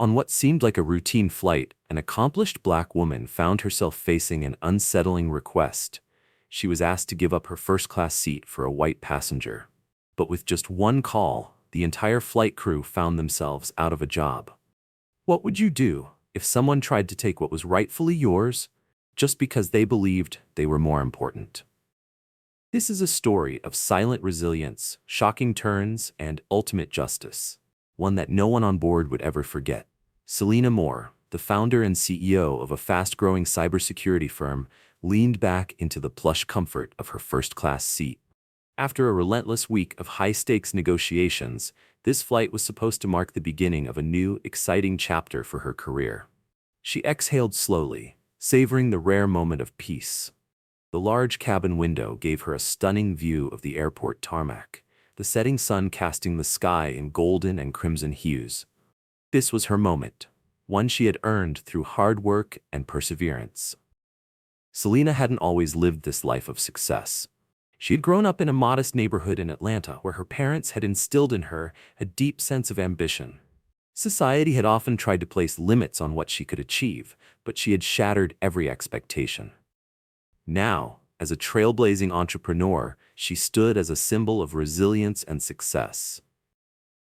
On what seemed like a routine flight, an accomplished black woman found herself facing an unsettling request. She was asked to give up her first-class seat for a white passenger. But with just one call, the entire flight crew found themselves out of a job. What would you do if someone tried to take what was rightfully yours just because they believed they were more important? This is a story of silent resilience, shocking turns, and ultimate justice, one that no one on board would ever forget. Selena Moore, the founder and CEO of a fast-growing cybersecurity firm, leaned back into the plush comfort of her first-class seat. After a relentless week of high-stakes negotiations, this flight was supposed to mark the beginning of a new, exciting chapter for her career. She exhaled slowly, savoring the rare moment of peace. The large cabin window gave her a stunning view of the airport tarmac, the setting sun casting the sky in golden and crimson hues. This was her moment, one she had earned through hard work and perseverance. Selena hadn't always lived this life of success. She had grown up in a modest neighborhood in Atlanta where her parents had instilled in her a deep sense of ambition. Society had often tried to place limits on what she could achieve, but she had shattered every expectation. Now, as a trailblazing entrepreneur, she stood as a symbol of resilience and success.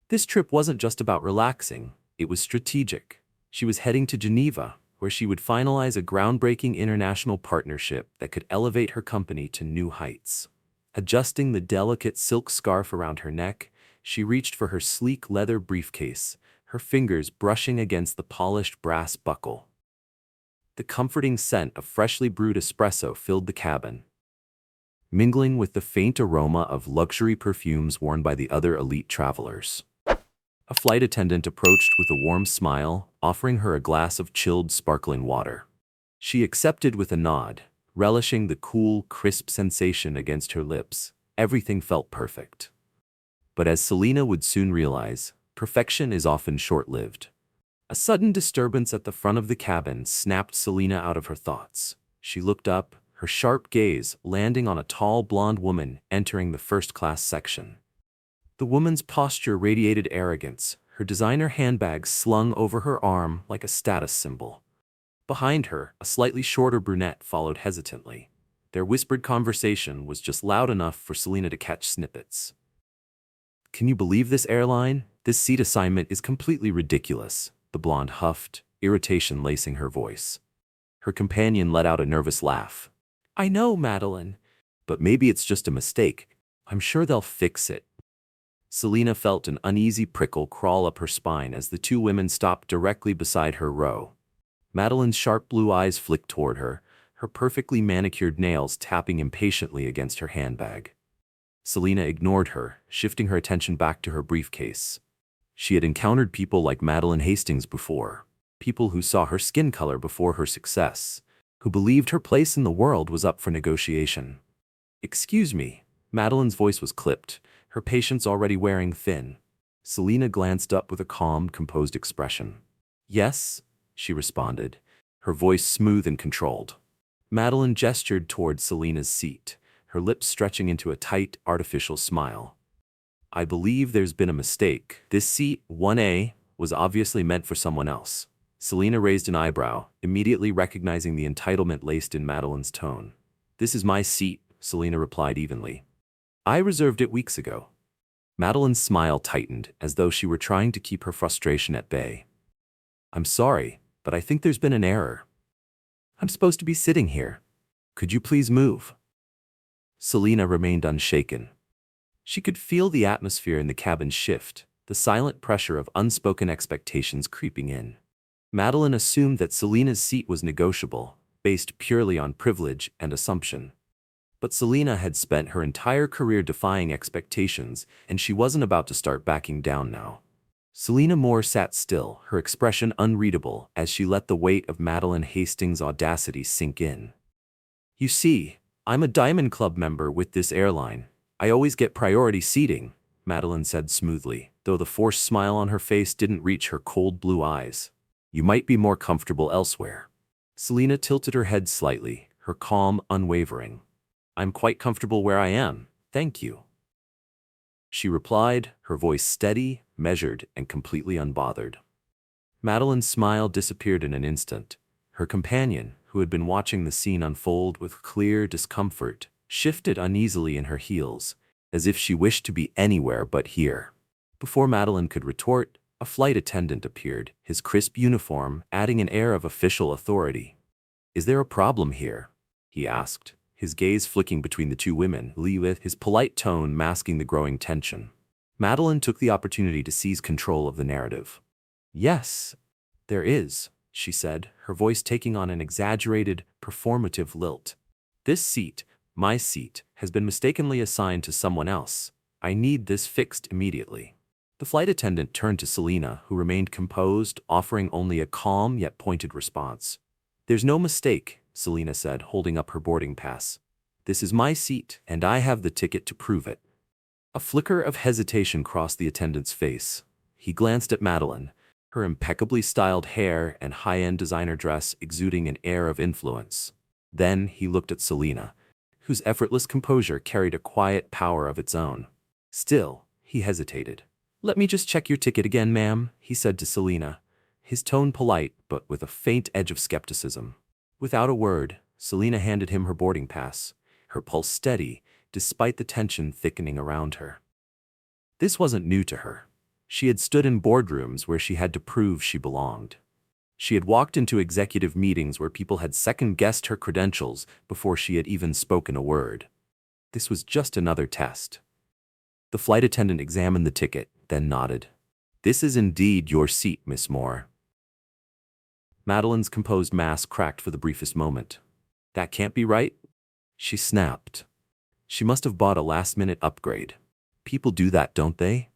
This trip wasn't just about relaxing, it was strategic. She was heading to Geneva, where she would finalize a groundbreaking international partnership that could elevate her company to new heights. Adjusting the delicate silk scarf around her neck, she reached for her sleek leather briefcase, her fingers brushing against the polished brass buckle. The comforting scent of freshly brewed espresso filled the cabin, mingling with the faint aroma of luxury perfumes worn by the other elite travelers. A flight attendant approached with a warm smile, offering her a glass of chilled, sparkling water. She accepted with a nod, relishing the cool, crisp sensation against her lips. Everything felt perfect. But as Selena would soon realize, perfection is often short-lived. A sudden disturbance at the front of the cabin snapped Selena out of her thoughts. She looked up, her sharp gaze landing on a tall blonde woman entering the first-class section. The woman's posture radiated arrogance, her designer handbag slung over her arm like a status symbol. Behind her, a slightly shorter brunette followed hesitantly. Their whispered conversation was just loud enough for Selena to catch snippets. "Can you believe this airline? This seat assignment is completely ridiculous," the blonde huffed, irritation lacing her voice. Her companion let out a nervous laugh. "I know, Madeline, but maybe it's just a mistake. I'm sure they'll fix it." Selena felt an uneasy prickle crawl up her spine as the two women stopped directly beside her row. Madeline's sharp blue eyes flicked toward her, her perfectly manicured nails tapping impatiently against her handbag. Selena ignored her, shifting her attention back to her briefcase. She had encountered people like Madeline Hastings before, people who saw her skin color before her success, who believed her place in the world was up for negotiation. "Excuse me," Madeline's voice was clipped, her patience already wearing thin. Selena glanced up with a calm, composed expression. "Yes," she responded, her voice smooth and controlled. Madeline gestured toward Selena's seat, her lips stretching into a tight, artificial smile. "I believe there's been a mistake. This seat, 1A, was obviously meant for someone else." Selena raised an eyebrow, immediately recognizing the entitlement laced in Madeline's tone. "This is my seat," Selena replied evenly. "I reserved it weeks ago." Madeline's smile tightened, as though she were trying to keep her frustration at bay. "I'm sorry, but I think there's been an error. I'm supposed to be sitting here. Could you please move?" Selena remained unshaken. She could feel the atmosphere in the cabin shift, the silent pressure of unspoken expectations creeping in. Madeline assumed that Selena's seat was negotiable, based purely on privilege and assumption. But Selena had spent her entire career defying expectations, and she wasn't about to start backing down now. Selena Moore sat still, her expression unreadable as she let the weight of Madeline Hastings' audacity sink in. "You see, I'm a Diamond Club member with this airline. I always get priority seating," Madeline said smoothly, though the forced smile on her face didn't reach her cold blue eyes. "You might be more comfortable elsewhere." Selena tilted her head slightly, her calm unwavering. "I'm quite comfortable where I am, thank you," she replied, her voice steady, measured, and completely unbothered. Madeline's smile disappeared in an instant. Her companion, who had been watching the scene unfold with clear discomfort, shifted uneasily in her heels, as if she wished to be anywhere but here. Before Madeline could retort, a flight attendant appeared, his crisp uniform adding an air of official authority. "Is there a problem here?" he asked, his gaze flicking between the two women, his polite tone masking the growing tension. Madeline took the opportunity to seize control of the narrative. "Yes, there is," she said, her voice taking on an exaggerated, performative lilt. "This seat, my seat, has been mistakenly assigned to someone else. I need this fixed immediately." The flight attendant turned to Selena, who remained composed, offering only a calm yet pointed response. "There's no mistake," Selena said, holding up her boarding pass. "This is my seat, and I have the ticket to prove it." A flicker of hesitation crossed the attendant's face. He glanced at Madeline, her impeccably styled hair and high-end designer dress exuding an air of influence. Then he looked at Selena, whose effortless composure carried a quiet power of its own. Still, he hesitated. "Let me just check your ticket again, ma'am," he said to Selena, his tone polite but with a faint edge of skepticism. Without a word, Selena handed him her boarding pass, her pulse steady, despite the tension thickening around her. This wasn't new to her. She had stood in boardrooms where she had to prove she belonged. She had walked into executive meetings where people had second-guessed her credentials before she had even spoken a word. This was just another test. The flight attendant examined the ticket, then nodded. "This is indeed your seat, Miss Moore." Madeline's composed mask cracked for the briefest moment. "That can't be right," she snapped. She must have bought a last-minute upgrade. People do that, don't they?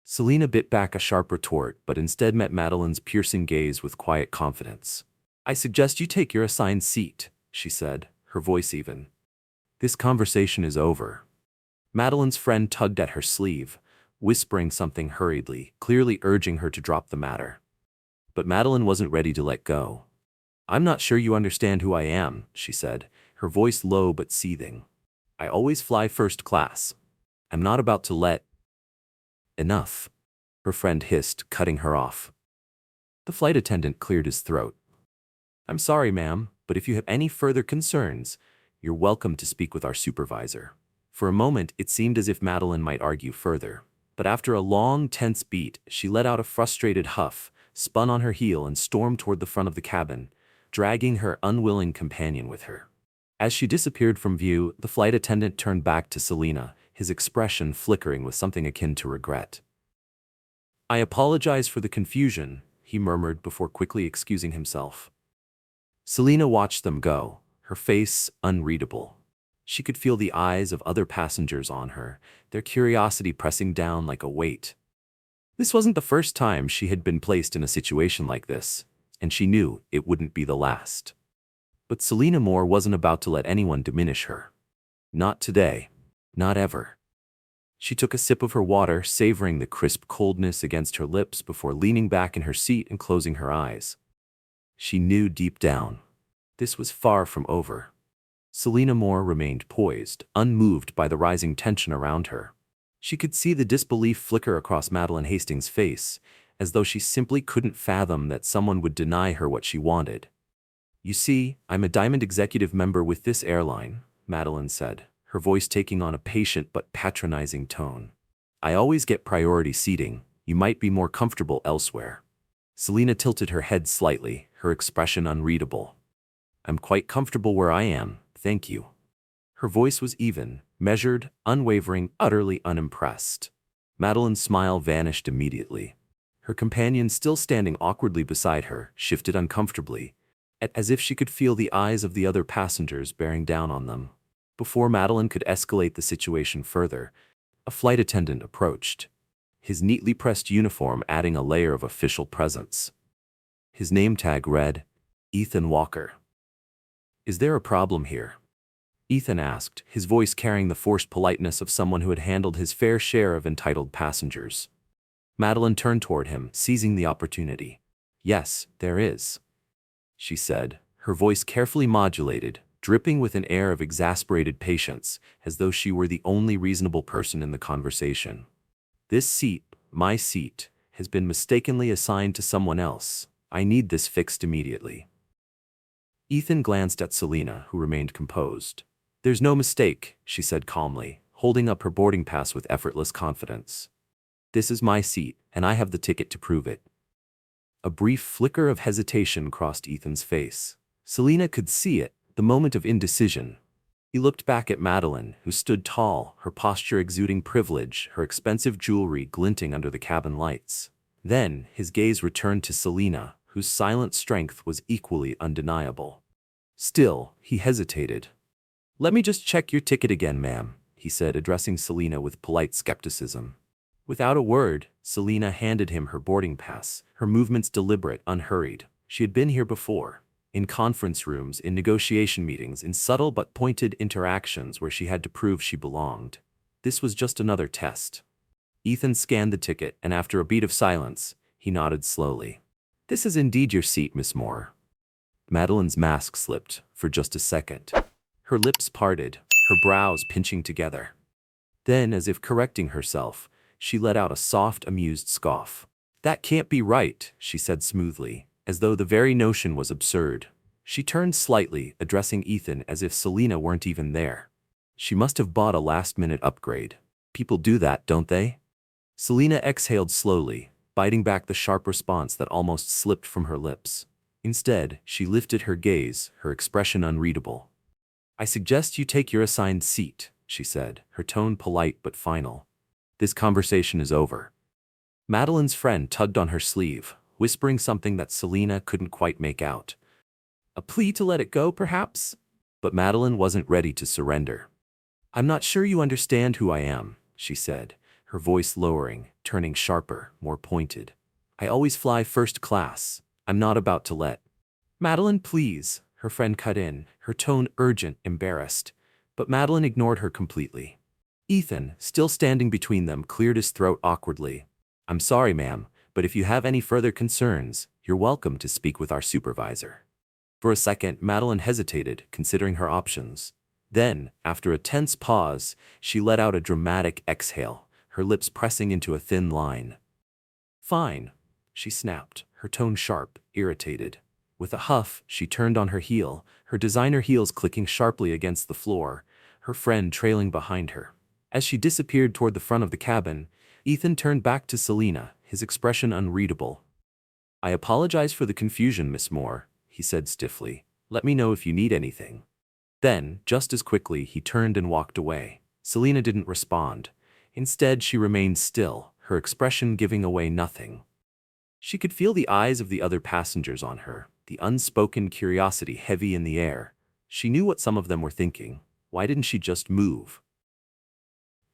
Selena bit back a sharp retort, but instead met Madeline's piercing gaze with quiet confidence. "I suggest you take your assigned seat," she said, her voice even. "This conversation is over." Madeline's friend tugged at her sleeve, whispering something hurriedly, clearly urging her to drop the matter. But Madeline wasn't ready to let go. "I'm not sure you understand who I am," she said, her voice low but seething. "I always fly first class. I'm not about to let—" "Enough," her friend hissed, cutting her off. The flight attendant cleared his throat. "I'm sorry, ma'am, but if you have any further concerns, you're welcome to speak with our supervisor." For a moment, it seemed as if Madeline might argue further. But after a long, tense beat, she let out a frustrated huff, spun on her heel and stormed toward the front of the cabin, dragging her unwilling companion with her. As she disappeared from view, the flight attendant turned back to Selena, his expression flickering with something akin to regret. "I apologize for the confusion," he murmured before quickly excusing himself. Selena watched them go, her face unreadable. She could feel the eyes of other passengers on her, their curiosity pressing down like a weight. This wasn't the first time she had been placed in a situation like this, and she knew it wouldn't be the last. But Selena Moore wasn't about to let anyone diminish her. Not today. Not ever. She took a sip of her water, savoring the crisp coldness against her lips before leaning back in her seat and closing her eyes. She knew deep down, this was far from over. Selena Moore remained poised, unmoved by the rising tension around her. She could see the disbelief flicker across Madeline Hastings' face, as though she simply couldn't fathom that someone would deny her what she wanted. "You see, I'm a Diamond executive member with this airline," Madeline said, her voice taking on a patient but patronizing tone. "I always get priority seating. You might be more comfortable elsewhere." Selena tilted her head slightly, her expression unreadable. "I'm quite comfortable where I am, thank you." Her voice was even, measured, unwavering, utterly unimpressed. Madeline's smile vanished immediately. Her companion, still standing awkwardly beside her, shifted uncomfortably, as if she could feel the eyes of the other passengers bearing down on them. Before Madeline could escalate the situation further, a flight attendant approached, his neatly pressed uniform adding a layer of official presence. His name tag read, Ethan Walker. "Is there a problem here?" Ethan asked, his voice carrying the forced politeness of someone who had handled his fair share of entitled passengers. Madeline turned toward him, seizing the opportunity. "Yes, there is," she said, her voice carefully modulated, dripping with an air of exasperated patience, as though she were the only reasonable person in the conversation. "This seat, my seat, has been mistakenly assigned to someone else. I need this fixed immediately." Ethan glanced at Selena, who remained composed. "There's no mistake," she said calmly, holding up her boarding pass with effortless confidence. "This is my seat, and I have the ticket to prove it." A brief flicker of hesitation crossed Ethan's face. Selena could see it, the moment of indecision. He looked back at Madeline, who stood tall, her posture exuding privilege, her expensive jewelry glinting under the cabin lights. Then, his gaze returned to Selena, whose silent strength was equally undeniable. Still, he hesitated. "Let me just check your ticket again, ma'am," he said, addressing Selena with polite skepticism. Without a word, Selena handed him her boarding pass, her movements deliberate, unhurried. She had been here before. In conference rooms, in negotiation meetings, in subtle but pointed interactions where she had to prove she belonged. This was just another test. Ethan scanned the ticket, and after a beat of silence, he nodded slowly. "This is indeed your seat, Miss Moore." Madeline's mask slipped for just a second. Her lips parted, her brows pinching together. Then, as if correcting herself, she let out a soft, amused scoff. "That can't be right," she said smoothly, as though the very notion was absurd. She turned slightly, addressing Ethan as if Selena weren't even there. She must have bought a last-minute upgrade. People do that, don't they? Selena exhaled slowly, biting back the sharp response that almost slipped from her lips. Instead, she lifted her gaze, her expression unreadable. "I suggest you take your assigned seat," she said, her tone polite but final. "This conversation is over." Madeline's friend tugged on her sleeve, whispering something that Selena couldn't quite make out. A plea to let it go, perhaps? But Madeline wasn't ready to surrender. "I'm not sure you understand who I am," she said, her voice lowering, turning sharper, more pointed. "I always fly first class. I'm not about to let—" "Madeline, please," her friend cut in, her tone urgent, embarrassed. But Madeline ignored her completely. Ethan, still standing between them, cleared his throat awkwardly. "I'm sorry, ma'am, but if you have any further concerns, you're welcome to speak with our supervisor." For a second, Madeline hesitated, considering her options. Then, after a tense pause, she let out a dramatic exhale, her lips pressing into a thin line. "Fine," she snapped, her tone sharp, irritated. With a huff, she turned on her heel, her designer heels clicking sharply against the floor, her friend trailing behind her. As she disappeared toward the front of the cabin, Ethan turned back to Selena, his expression unreadable. "I apologize for the confusion, Miss Moore," he said stiffly. "Let me know if you need anything." Then, just as quickly, he turned and walked away. Selena didn't respond. Instead, she remained still, her expression giving away nothing. She could feel the eyes of the other passengers on her, the unspoken curiosity heavy in the air. She knew what some of them were thinking. Why didn't she just move?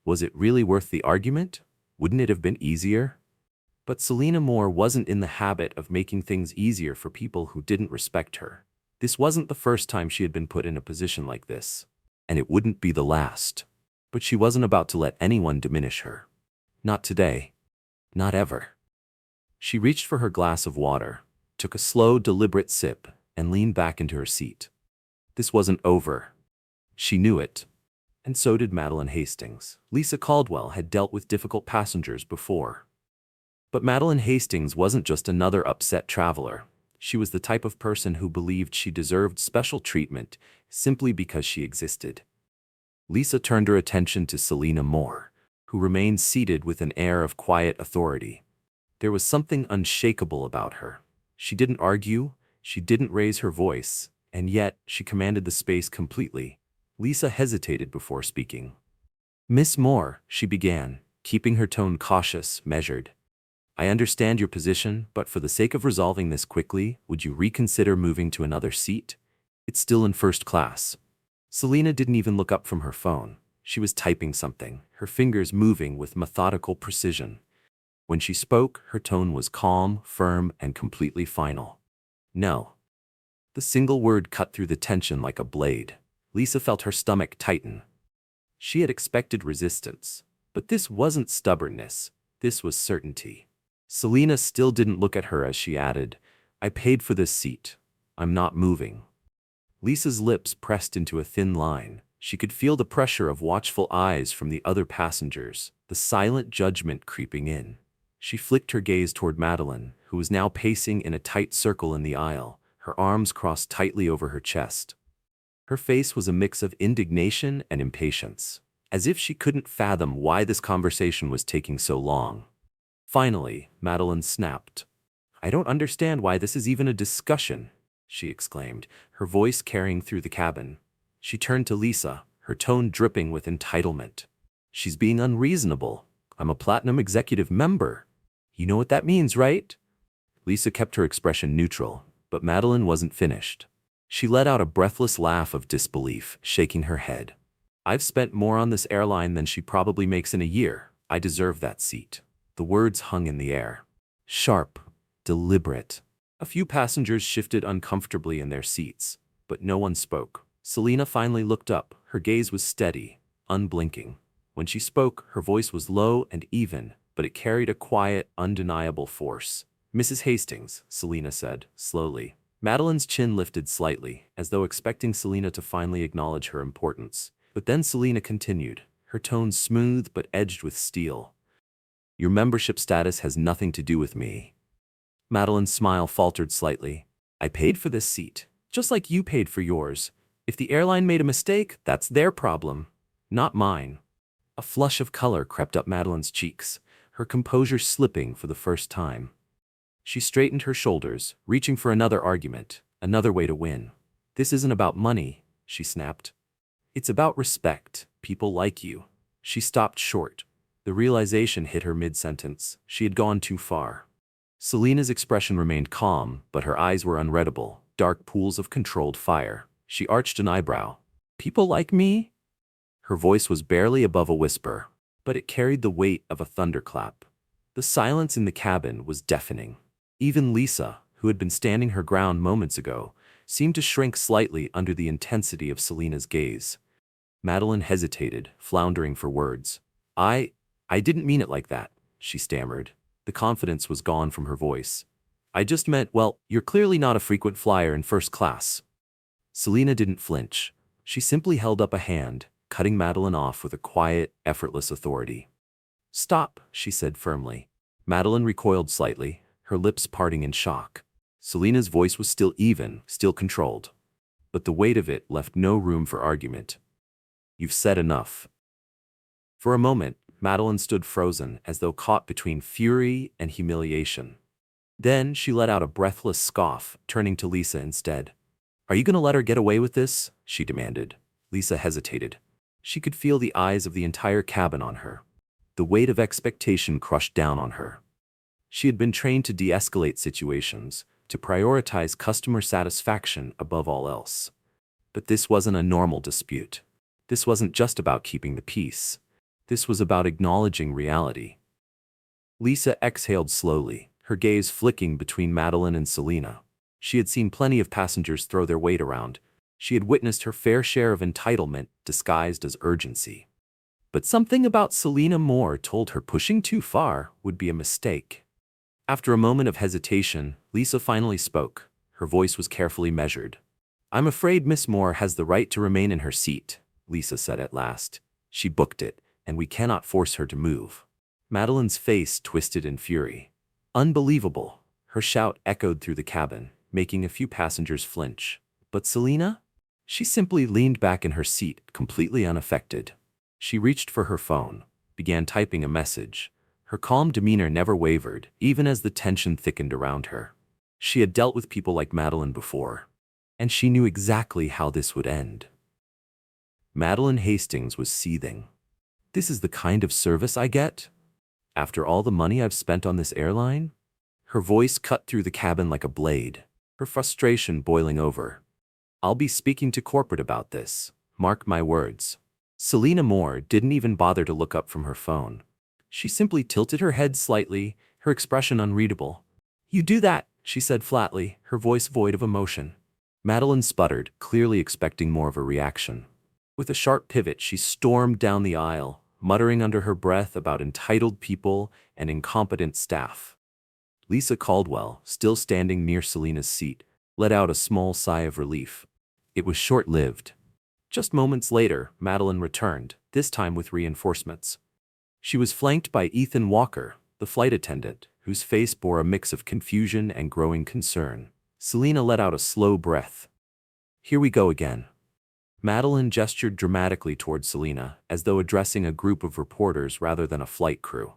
Was it really worth the argument? Wouldn't it have been easier? But Selena Moore wasn't in the habit of making things easier for people who didn't respect her. This wasn't the first time she had been put in a position like this, and it wouldn't be the last. But she wasn't about to let anyone diminish her. Not today. Not ever. She reached for her glass of water, took a slow, deliberate sip, and leaned back into her seat. This wasn't over. She knew it. And so did Madeline Hastings. Lisa Caldwell had dealt with difficult passengers before. But Madeline Hastings wasn't just another upset traveler. She was the type of person who believed she deserved special treatment simply because she existed. Lisa turned her attention to Selena Moore, who remained seated with an air of quiet authority. There was something unshakable about her. She didn't argue, she didn't raise her voice, and yet she commanded the space completely. Lisa hesitated before speaking. "Miss Moore," she began, keeping her tone cautious, measured. "I understand your position, but for the sake of resolving this quickly, would you reconsider moving to another seat? It's still in first class." Selena didn't even look up from her phone. She was typing something, her fingers moving with methodical precision. When she spoke, her tone was calm, firm, and completely final. "No." The single word cut through the tension like a blade. Lisa felt her stomach tighten. She had expected resistance, but this wasn't stubbornness, this was certainty. Selena still didn't look at her as she added, "I paid for this seat. I'm not moving." Lisa's lips pressed into a thin line. She could feel the pressure of watchful eyes from the other passengers, the silent judgment creeping in. She flicked her gaze toward Madeline, who was now pacing in a tight circle in the aisle, her arms crossed tightly over her chest. Her face was a mix of indignation and impatience, as if she couldn't fathom why this conversation was taking so long. Finally, Madeline snapped. "I don't understand why this is even a discussion," she exclaimed, her voice carrying through the cabin. She turned to Lisa, her tone dripping with entitlement. "She's being unreasonable. I'm a Platinum Executive member. You know what that means, right?" Lisa kept her expression neutral, but Madeline wasn't finished. She let out a breathless laugh of disbelief, shaking her head. "I've spent more on this airline than she probably makes in a year. I deserve that seat." The words hung in the air. Sharp, deliberate. A few passengers shifted uncomfortably in their seats, but no one spoke. Selena finally looked up. Her gaze was steady, unblinking. When she spoke, her voice was low and even, but it carried a quiet, undeniable force. "Mrs. Hastings," Selena said, slowly. Madeline's chin lifted slightly, as though expecting Selena to finally acknowledge her importance. But then Selena continued, her tone smooth but edged with steel. "Your membership status has nothing to do with me." Madeline's smile faltered slightly. "I paid for this seat, just like you paid for yours. If the airline made a mistake, that's their problem, not mine." A flush of color crept up Madeline's cheeks, her composure slipping for the first time. She straightened her shoulders, reaching for another argument, another way to win. "This isn't about money," she snapped. "It's about respect, people like you." She stopped short. The realization hit her mid-sentence. She had gone too far. Selena's expression remained calm, but her eyes were unreadable, dark pools of controlled fire. She arched an eyebrow. "People like me?" Her voice was barely above a whisper, but it carried the weight of a thunderclap. The silence in the cabin was deafening. Even Lisa, who had been standing her ground moments ago, seemed to shrink slightly under the intensity of Selena's gaze. Madeline hesitated, floundering for words. I didn't mean it like that," she stammered. The confidence was gone from her voice. "I just meant, well, you're clearly not a frequent flyer in first class." Selena didn't flinch. She simply held up a hand, cutting Madeline off with a quiet, effortless authority. "Stop," she said firmly. Madeline recoiled slightly, her lips parting in shock. Selena's voice was still even, still controlled. But the weight of it left no room for argument. "You've said enough." For a moment, Madeline stood frozen, as though caught between fury and humiliation. Then she let out a breathless scoff, turning to Lisa instead. "Are you going to let her get away with this?" she demanded. Lisa hesitated. She could feel the eyes of the entire cabin on her. The weight of expectation crushed down on her. She had been trained to de-escalate situations, to prioritize customer satisfaction above all else. But this wasn't a normal dispute. This wasn't just about keeping the peace. This was about acknowledging reality. Lisa exhaled slowly, her gaze flicking between Madeline and Selena. She had seen plenty of passengers throw their weight around. She had witnessed her fair share of entitlement disguised as urgency. But something about Selena Moore told her pushing too far would be a mistake. After a moment of hesitation, Lisa finally spoke. Her voice was carefully measured. "I'm afraid Miss Moore has the right to remain in her seat," Lisa said at last. "She booked it, and we cannot force her to move." Madeline's face twisted in fury. Unbelievable. Her shout echoed through the cabin, making a few passengers flinch. But Selena? She simply leaned back in her seat, completely unaffected. She reached for her phone, began typing a message. Her calm demeanor never wavered, even as the tension thickened around her. She had dealt with people like Madeline before, and she knew exactly how this would end. Madeline Hastings was seething. "This is the kind of service I get? After all the money I've spent on this airline?" Her voice cut through the cabin like a blade, her frustration boiling over. "I'll be speaking to corporate about this. Mark my words." Selena Moore didn't even bother to look up from her phone. She simply tilted her head slightly, her expression unreadable. "You do that," she said flatly, her voice void of emotion. Madeline sputtered, clearly expecting more of a reaction. With a sharp pivot, she stormed down the aisle, muttering under her breath about entitled people and incompetent staff. Lisa Caldwell, still standing near Selena's seat, let out a small sigh of relief. It was short-lived. Just moments later, Madeline returned, this time with reinforcements. She was flanked by Ethan Walker, the flight attendant, whose face bore a mix of confusion and growing concern. Selena let out a slow breath. "Here we go again." Madeline gestured dramatically toward Selena, as though addressing a group of reporters rather than a flight crew.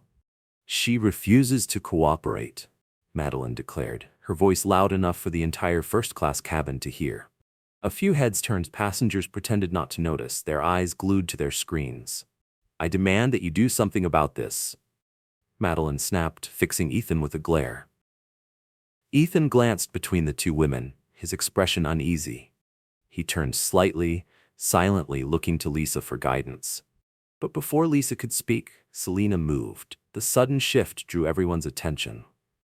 "She refuses to cooperate," Madeline declared, her voice loud enough for the entire first-class cabin to hear. A few heads turned. Passengers pretended not to notice, their eyes glued to their screens. "I demand that you do something about this," Madeline snapped, fixing Ethan with a glare. Ethan glanced between the two women, his expression uneasy. He turned slightly, silently looking to Lisa for guidance. But before Lisa could speak, Selena moved. The sudden shift drew everyone's attention.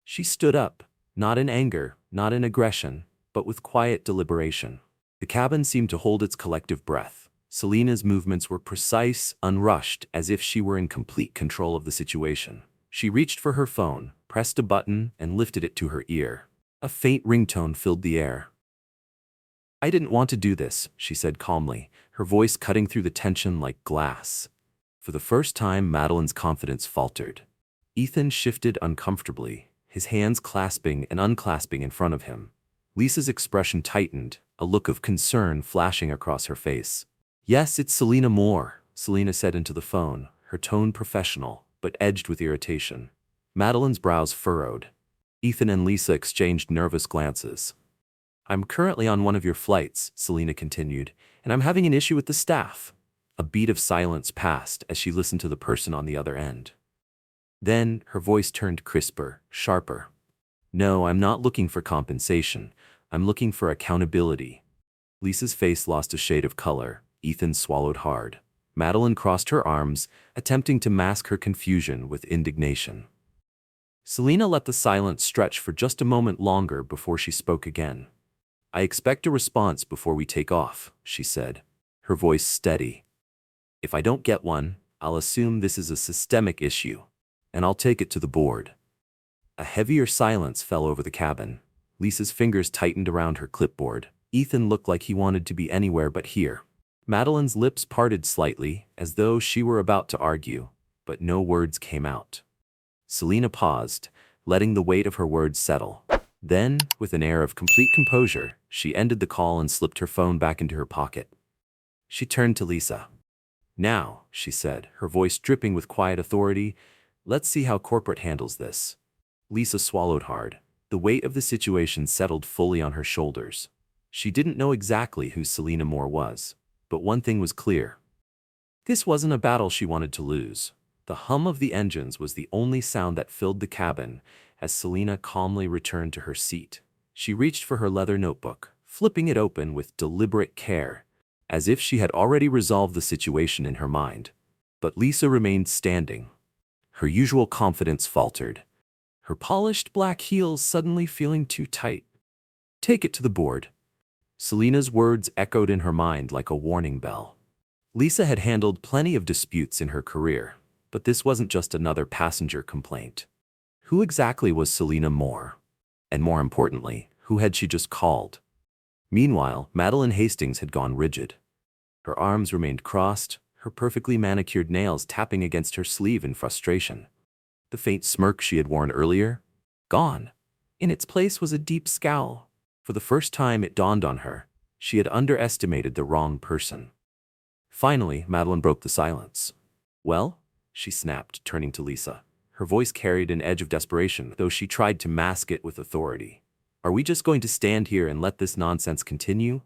She stood up, not in anger, not in aggression, but with quiet deliberation. The cabin seemed to hold its collective breath. Selena's movements were precise, unrushed, as if she were in complete control of the situation. She reached for her phone, pressed a button, and lifted it to her ear. A faint ringtone filled the air. "I didn't want to do this," she said calmly, her voice cutting through the tension like glass. For the first time, Madeline's confidence faltered. Ethan shifted uncomfortably, his hands clasping and unclasping in front of him. Lisa's expression tightened, a look of concern flashing across her face. "Yes, it's Selena Moore," Selena said into the phone, her tone professional, but edged with irritation. Madeline's brows furrowed. Ethan and Lisa exchanged nervous glances. "I'm currently on one of your flights," Selena continued, "and I'm having an issue with the staff." A beat of silence passed as she listened to the person on the other end. Then, her voice turned crisper, sharper. "No, I'm not looking for compensation. I'm looking for accountability." Lisa's face lost a shade of color. Ethan swallowed hard. Madeline crossed her arms, attempting to mask her confusion with indignation. Selena let the silence stretch for just a moment longer before she spoke again. "I expect a response before we take off," she said, her voice steady. "If I don't get one, I'll assume this is a systemic issue, and I'll take it to the board." A heavier silence fell over the cabin. Lisa's fingers tightened around her clipboard. Ethan looked like he wanted to be anywhere but here. Madeline's lips parted slightly, as though she were about to argue, but no words came out. Selena paused, letting the weight of her words settle. Then, with an air of complete composure, she ended the call and slipped her phone back into her pocket. She turned to Lisa. "Now," she said, her voice dripping with quiet authority, "let's see how corporate handles this." Lisa swallowed hard. The weight of the situation settled fully on her shoulders. She didn't know exactly who Selena Moore was, but one thing was clear. This wasn't a battle she wanted to lose. The hum of the engines was the only sound that filled the cabin as Selena calmly returned to her seat. She reached for her leather notebook, flipping it open with deliberate care, as if she had already resolved the situation in her mind. But Lisa remained standing. Her usual confidence faltered, her polished black heels suddenly feeling too tight. "Take it to the board." Selena's words echoed in her mind like a warning bell. Lisa had handled plenty of disputes in her career, but this wasn't just another passenger complaint. Who exactly was Selena Moore? And more importantly, who had she just called? Meanwhile, Madeline Hastings had gone rigid. Her arms remained crossed, her perfectly manicured nails tapping against her sleeve in frustration. The faint smirk she had worn earlier? Gone. In its place was a deep scowl. For the first time it dawned on her, she had underestimated the wrong person. Finally, Madeline broke the silence. "Well?" she snapped, turning to Lisa. Her voice carried an edge of desperation, though she tried to mask it with authority. "Are we just going to stand here and let this nonsense continue?"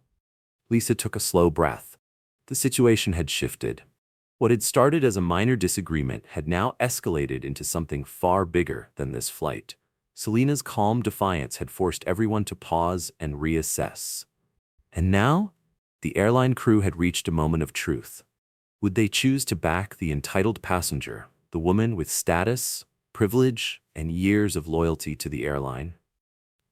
Lisa took a slow breath. The situation had shifted. What had started as a minor disagreement had now escalated into something far bigger than this flight. Selena's calm defiance had forced everyone to pause and reassess. And now, the airline crew had reached a moment of truth. Would they choose to back the entitled passenger, the woman with status, privilege, and years of loyalty to the airline?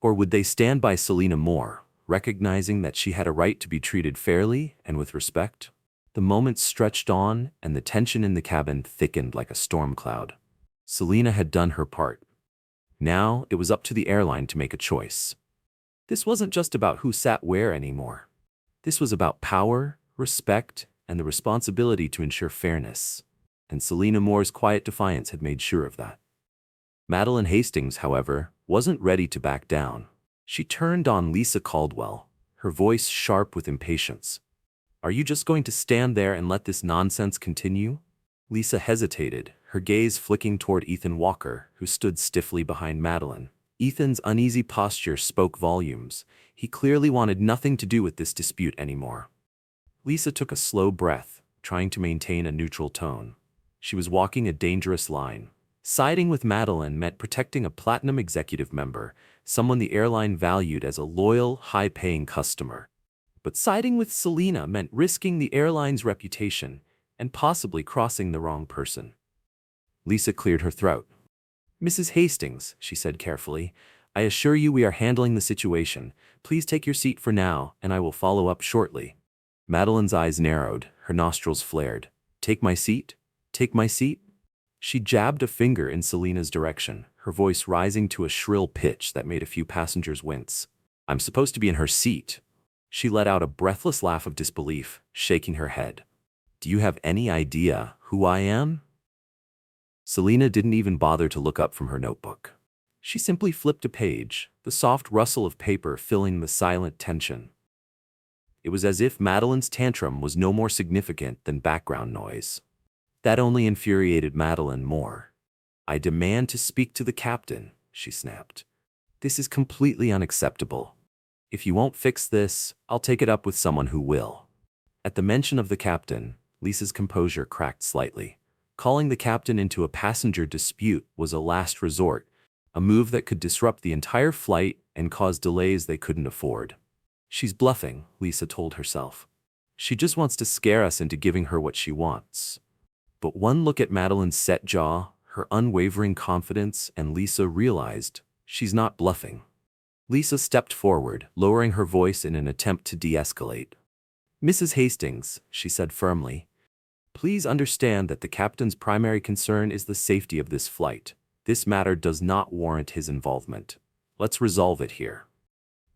Or would they stand by Selena Moore, recognizing that she had a right to be treated fairly and with respect? The moments stretched on, and the tension in the cabin thickened like a storm cloud. Selena had done her part. Now it was up to the airline to make a choice. This wasn't just about who sat where anymore. This was about power, respect, and the responsibility to ensure fairness. And Selena Moore's quiet defiance had made sure of that. Madeline Hastings, however, wasn't ready to back down. She turned on Lisa Caldwell, her voice sharp with impatience. "Are you just going to stand there and let this nonsense continue?" Lisa hesitated, her gaze flicking toward Ethan Walker, who stood stiffly behind Madeline. Ethan's uneasy posture spoke volumes. He clearly wanted nothing to do with this dispute anymore. Lisa took a slow breath, trying to maintain a neutral tone. She was walking a dangerous line. Siding with Madeline meant protecting a platinum executive member, someone the airline valued as a loyal, high-paying customer. But siding with Selena meant risking the airline's reputation and possibly crossing the wrong person. Lisa cleared her throat. "Mrs. Hastings," she said carefully, "I assure you we are handling the situation. Please take your seat for now, and I will follow up shortly." Madeline's eyes narrowed, her nostrils flared. "Take my seat? Take my seat?" She jabbed a finger in Selena's direction, her voice rising to a shrill pitch that made a few passengers wince. "I'm supposed to be in her seat." She let out a breathless laugh of disbelief, shaking her head. "Do you have any idea who I am?" Selena didn't even bother to look up from her notebook. She simply flipped a page, the soft rustle of paper filling the silent tension. It was as if Madeline's tantrum was no more significant than background noise. That only infuriated Madeline more. "I demand to speak to the captain," she snapped. "This is completely unacceptable. If you won't fix this, I'll take it up with someone who will." At the mention of the captain, Lisa's composure cracked slightly. Calling the captain into a passenger dispute was a last resort, a move that could disrupt the entire flight and cause delays they couldn't afford. "She's bluffing," Lisa told herself. "She just wants to scare us into giving her what she wants." But one look at Madeline's set jaw, her unwavering confidence, and Lisa realized she's not bluffing. Lisa stepped forward, lowering her voice in an attempt to de-escalate. "Mrs. Hastings," she said firmly, "please understand that the captain's primary concern is the safety of this flight. This matter does not warrant his involvement. Let's resolve it here."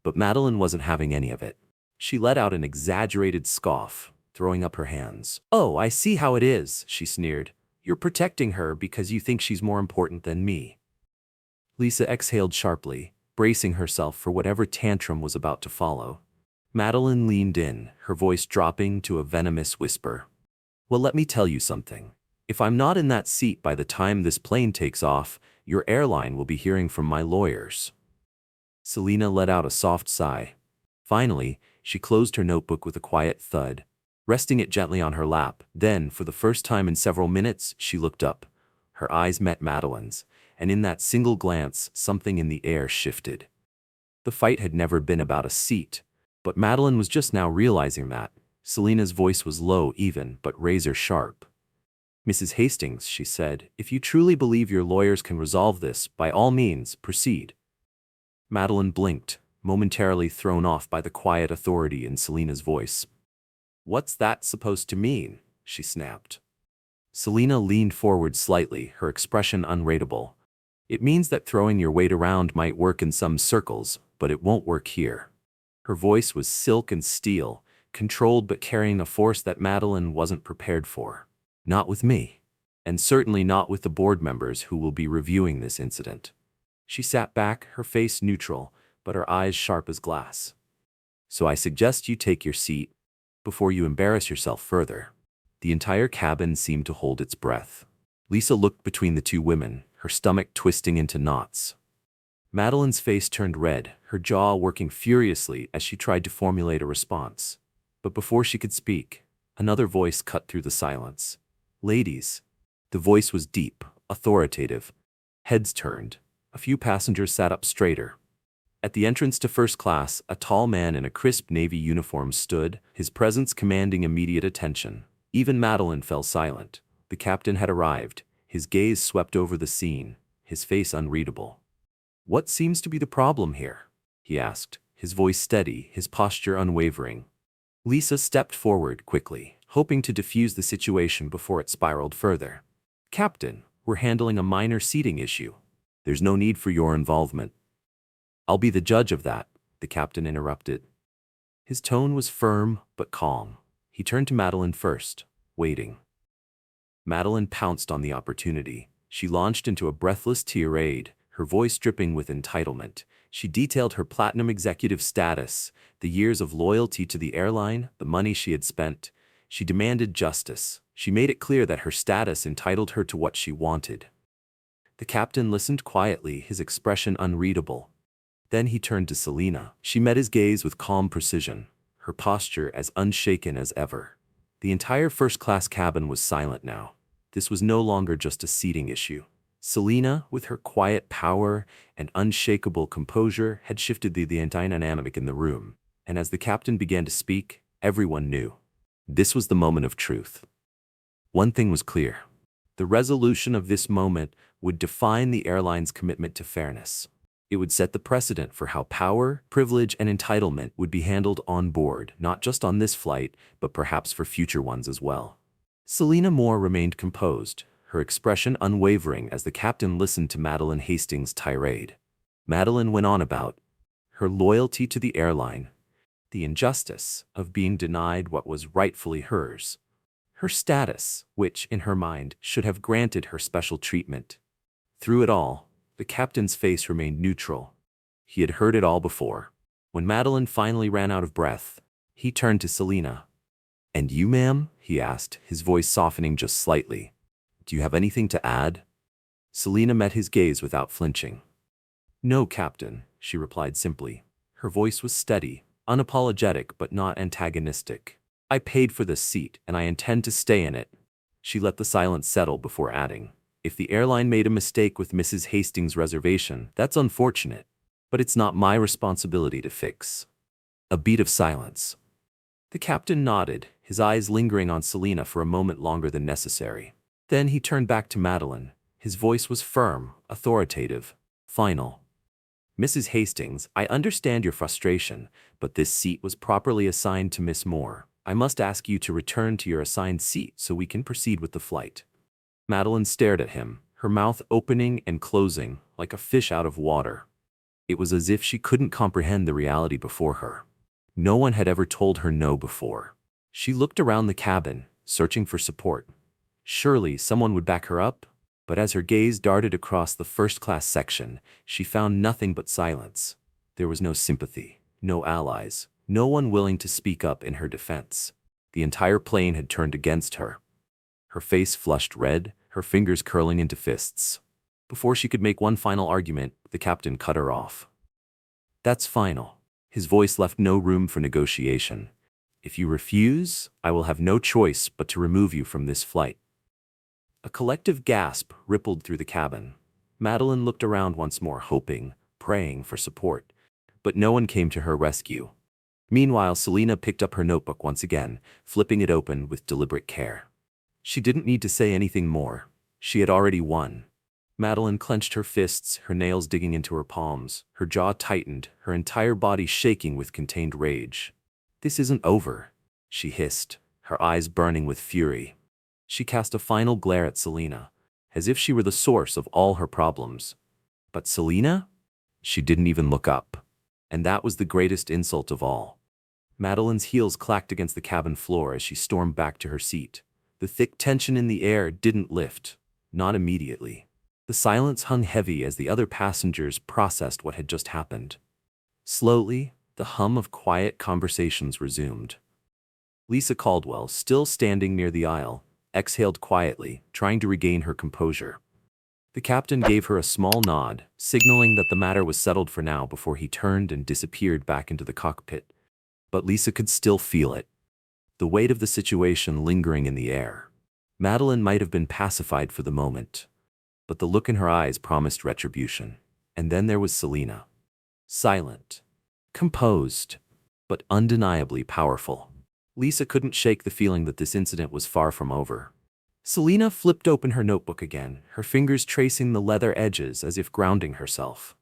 But Madeline wasn't having any of it. She let out an exaggerated scoff, throwing up her hands. "Oh, I see how it is," she sneered. "You're protecting her because you think she's more important than me." Lisa exhaled sharply, bracing herself for whatever tantrum was about to follow. Madeline leaned in, her voice dropping to a venomous whisper. "Well, let me tell you something. If I'm not in that seat by the time this plane takes off, your airline will be hearing from my lawyers." Selena let out a soft sigh. Finally, she closed her notebook with a quiet thud, resting it gently on her lap. Then, for the first time in several minutes, she looked up. Her eyes met Madeline's, and in that single glance, something in the air shifted. The fight had never been about a seat, but Madeline was just now realizing that. Selena's voice was low even, but razor sharp. "Mrs. Hastings," she said, "if you truly believe your lawyers can resolve this, by all means, proceed." Madeline blinked, momentarily thrown off by the quiet authority in Selena's voice. "What's that supposed to mean?" she snapped. Selena leaned forward slightly, her expression unreadable. "It means that throwing your weight around might work in some circles, but it won't work here." Her voice was silk and steel, controlled but carrying a force that Madeline wasn't prepared for. "Not with me. And certainly not with the board members who will be reviewing this incident." She sat back, her face neutral, but her eyes sharp as glass. "So I suggest you take your seat before you embarrass yourself further." The entire cabin seemed to hold its breath. Lisa looked between the two women, her stomach twisting into knots. Madeline's face turned red, her jaw working furiously as she tried to formulate a response. But before she could speak, another voice cut through the silence. "Ladies." The voice was deep, authoritative. Heads turned. A few passengers sat up straighter. At the entrance to first class, a tall man in a crisp navy uniform stood, his presence commanding immediate attention. Even Madeline fell silent. The captain had arrived, his gaze swept over the scene, his face unreadable. "What seems to be the problem here?" he asked, his voice steady, his posture unwavering. Lisa stepped forward quickly, hoping to defuse the situation before it spiraled further. "Captain, we're handling a minor seating issue. There's no need for your involvement." "I'll be the judge of that," the captain interrupted. His tone was firm but calm. He turned to Madeline first, waiting. Madeline pounced on the opportunity. She launched into a breathless tirade, her voice dripping with entitlement. She detailed her platinum executive status, the years of loyalty to the airline, the money she had spent. She demanded justice. She made it clear that her status entitled her to what she wanted. The captain listened quietly, his expression unreadable. Then he turned to Selena. She met his gaze with calm precision, her posture as unshaken as ever. The entire first-class cabin was silent now. This was no longer just a seating issue. Selena, with her quiet power and unshakable composure, had shifted the entire dynamic in the room. And as the captain began to speak, everyone knew. This was the moment of truth. One thing was clear. The resolution of this moment would define the airline's commitment to fairness. It would set the precedent for how power, privilege, and entitlement would be handled on board, not just on this flight, but perhaps for future ones as well. Selena Moore remained composed, her expression unwavering as the captain listened to Madeline Hastings' tirade. Madeline went on about her loyalty to the airline, the injustice of being denied what was rightfully hers, her status, which, in her mind, should have granted her special treatment. Through it all, the captain's face remained neutral. He had heard it all before. When Madeline finally ran out of breath, he turned to Selena. "And you, ma'am?" he asked, his voice softening just slightly. "Do you have anything to add?" Selena met his gaze without flinching. "No, Captain," she replied simply. Her voice was steady, unapologetic but not antagonistic. "I paid for this seat, and I intend to stay in it." She let the silence settle before adding, "If the airline made a mistake with Mrs. Hastings' reservation, that's unfortunate, but it's not my responsibility to fix." A beat of silence. The captain nodded, his eyes lingering on Selena for a moment longer than necessary. Then he turned back to Madeline. His voice was firm, authoritative, final. "Mrs. Hastings, I understand your frustration, but this seat was properly assigned to Miss Moore. I must ask you to return to your assigned seat so we can proceed with the flight." Madeline stared at him, her mouth opening and closing like a fish out of water. It was as if she couldn't comprehend the reality before her. No one had ever told her no before. She looked around the cabin, searching for support. Surely someone would back her up? But as her gaze darted across the first-class section, she found nothing but silence. There was no sympathy, no allies, no one willing to speak up in her defense. The entire plane had turned against her. Her face flushed red, her fingers curling into fists. Before she could make one final argument, the captain cut her off. "That's final." His voice left no room for negotiation. "If you refuse, I will have no choice but to remove you from this flight." A collective gasp rippled through the cabin. Madeline looked around once more, hoping, praying for support. But no one came to her rescue. Meanwhile, Selena picked up her notebook once again, flipping it open with deliberate care. She didn't need to say anything more. She had already won. Madeline clenched her fists, her nails digging into her palms, her jaw tightened, her entire body shaking with contained rage. "This isn't over," she hissed, her eyes burning with fury. She cast a final glare at Selena, as if she were the source of all her problems. But Selena? She didn't even look up. And that was the greatest insult of all. Madeline's heels clacked against the cabin floor as she stormed back to her seat. The thick tension in the air didn't lift, not immediately. The silence hung heavy as the other passengers processed what had just happened. Slowly, the hum of quiet conversations resumed. Lisa Caldwell, still standing near the aisle, exhaled quietly, trying to regain her composure. The captain gave her a small nod, signaling that the matter was settled for now before he turned and disappeared back into the cockpit. But Lisa could still feel it, the weight of the situation lingering in the air. Madeline might have been pacified for the moment, but the look in her eyes promised retribution. And then there was Selena. Silent, composed, but undeniably powerful. Lisa couldn't shake the feeling that this incident was far from over. Selena flipped open her notebook again, her fingers tracing the leather edges as if grounding herself.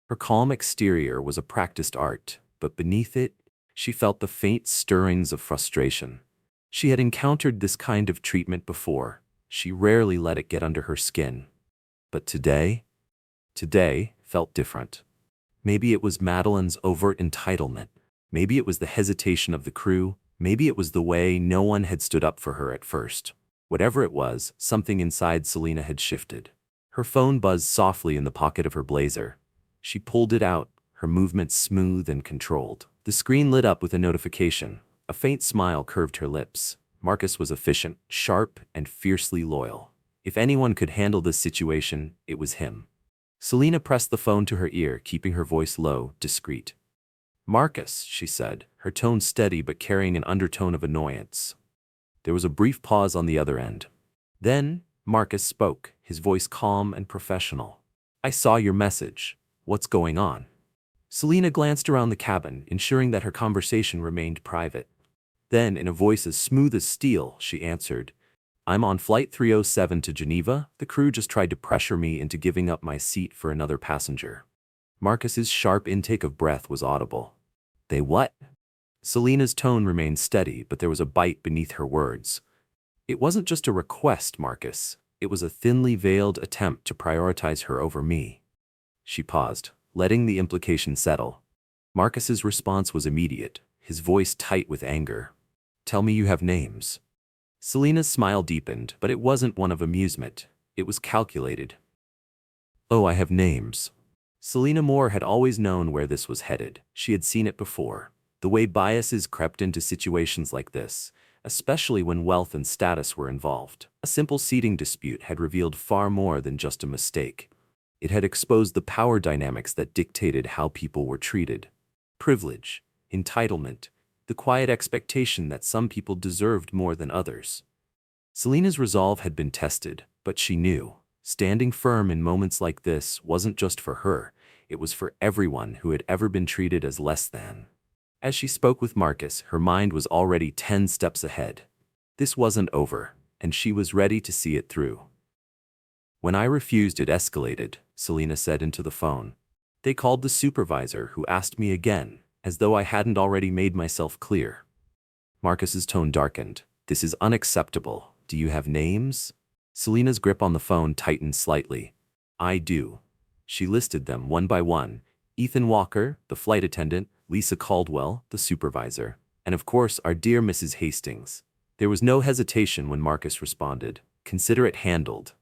Her calm exterior was a practiced art, but beneath it, she felt the faint stirrings of frustration. She had encountered this kind of treatment before. She rarely let it get under her skin. But today felt different. Maybe it was Madeline's overt entitlement. Maybe it was the hesitation of the crew. Maybe it was the way no one had stood up for her at first. Whatever it was, something inside Selena had shifted. Her phone buzzed softly in the pocket of her blazer. She pulled it out, her movements smooth and controlled. The screen lit up with a notification. A faint smile curved her lips. Marcus was efficient, sharp, and fiercely loyal. If anyone could handle this situation, it was him. Selena pressed the phone to her ear, keeping her voice low, discreet. "Marcus," she said, her tone steady but carrying an undertone of annoyance. There was a brief pause on the other end. Then, Marcus spoke, his voice calm and professional. "I saw your message. What's going on?" Selena glanced around the cabin, ensuring that her conversation remained private. Then, in a voice as smooth as steel, she answered, "I'm on Flight 307 to Geneva. The crew just tried to pressure me into giving up my seat for another passenger." Marcus's sharp intake of breath was audible. "They what?" Selena's tone remained steady, but there was a bite beneath her words. "It wasn't just a request, Marcus. It was a thinly veiled attempt to prioritize her over me." She paused, letting the implication settle. Marcus's response was immediate, his voice tight with anger. "Tell me you have names." Selena's smile deepened, but it wasn't one of amusement. It was calculated. "Oh, I have names." Selena Moore had always known where this was headed. She had seen it before. The way biases crept into situations like this, especially when wealth and status were involved. A simple seating dispute had revealed far more than just a mistake. It had exposed the power dynamics that dictated how people were treated. Privilege, entitlement, the quiet expectation that some people deserved more than others. Selena's resolve had been tested, but she knew, standing firm in moments like this wasn't just for her, it was for everyone who had ever been treated as less than. As she spoke with Marcus, her mind was already 10 steps ahead. This wasn't over, and she was ready to see it through. "When I refused, it escalated," Selena said into the phone. "They called the supervisor, who asked me again, as though I hadn't already made myself clear." Marcus's tone darkened. "This is unacceptable. Do you have names?" Selena's grip on the phone tightened slightly. "I do." She listed them one by one. Ethan Walker, the flight attendant, Lisa Caldwell, the supervisor, and of course our dear Mrs. Hastings. There was no hesitation when Marcus responded. "Consider it handled."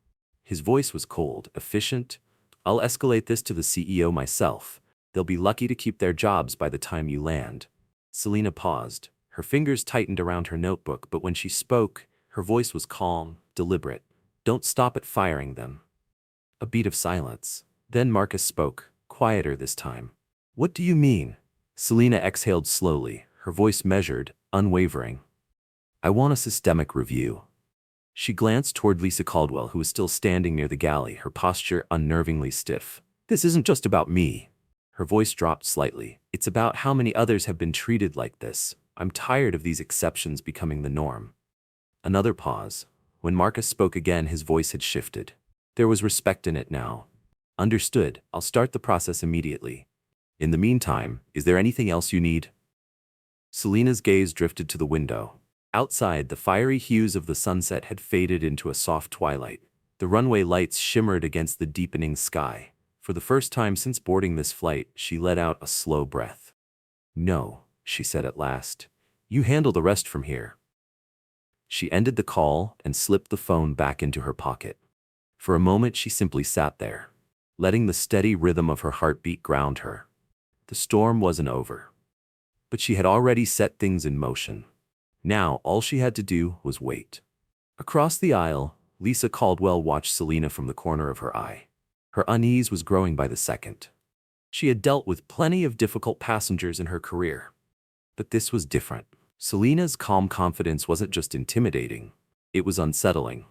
His voice was cold, efficient. "I'll escalate this to the CEO myself. They'll be lucky to keep their jobs by the time you land." Selena paused. Her fingers tightened around her notebook, but when she spoke, her voice was calm, deliberate. "Don't stop at firing them." A beat of silence. Then Marcus spoke, quieter this time. "What do you mean?" Selena exhaled slowly, her voice measured, unwavering. "I want a systemic review." She glanced toward Lisa Caldwell, who was still standing near the galley, her posture unnervingly stiff. "This isn't just about me." Her voice dropped slightly. "It's about how many others have been treated like this. I'm tired of these exceptions becoming the norm." Another pause. When Marcus spoke again, his voice had shifted. There was respect in it now. "Understood. I'll start the process immediately. In the meantime, is there anything else you need?" Selena's gaze drifted to the window. Outside, the fiery hues of the sunset had faded into a soft twilight. The runway lights shimmered against the deepening sky. For the first time since boarding this flight, she let out a slow breath. "No," she said at last. "You handle the rest from here." She ended the call and slipped the phone back into her pocket. For a moment, she simply sat there, letting the steady rhythm of her heartbeat ground her. The storm wasn't over, but she had already set things in motion. Now, all she had to do was wait. Across the aisle, Lisa Caldwell watched Selena from the corner of her eye. Her unease was growing by the second. She had dealt with plenty of difficult passengers in her career. But this was different. Selena's calm confidence wasn't just intimidating, it was unsettling.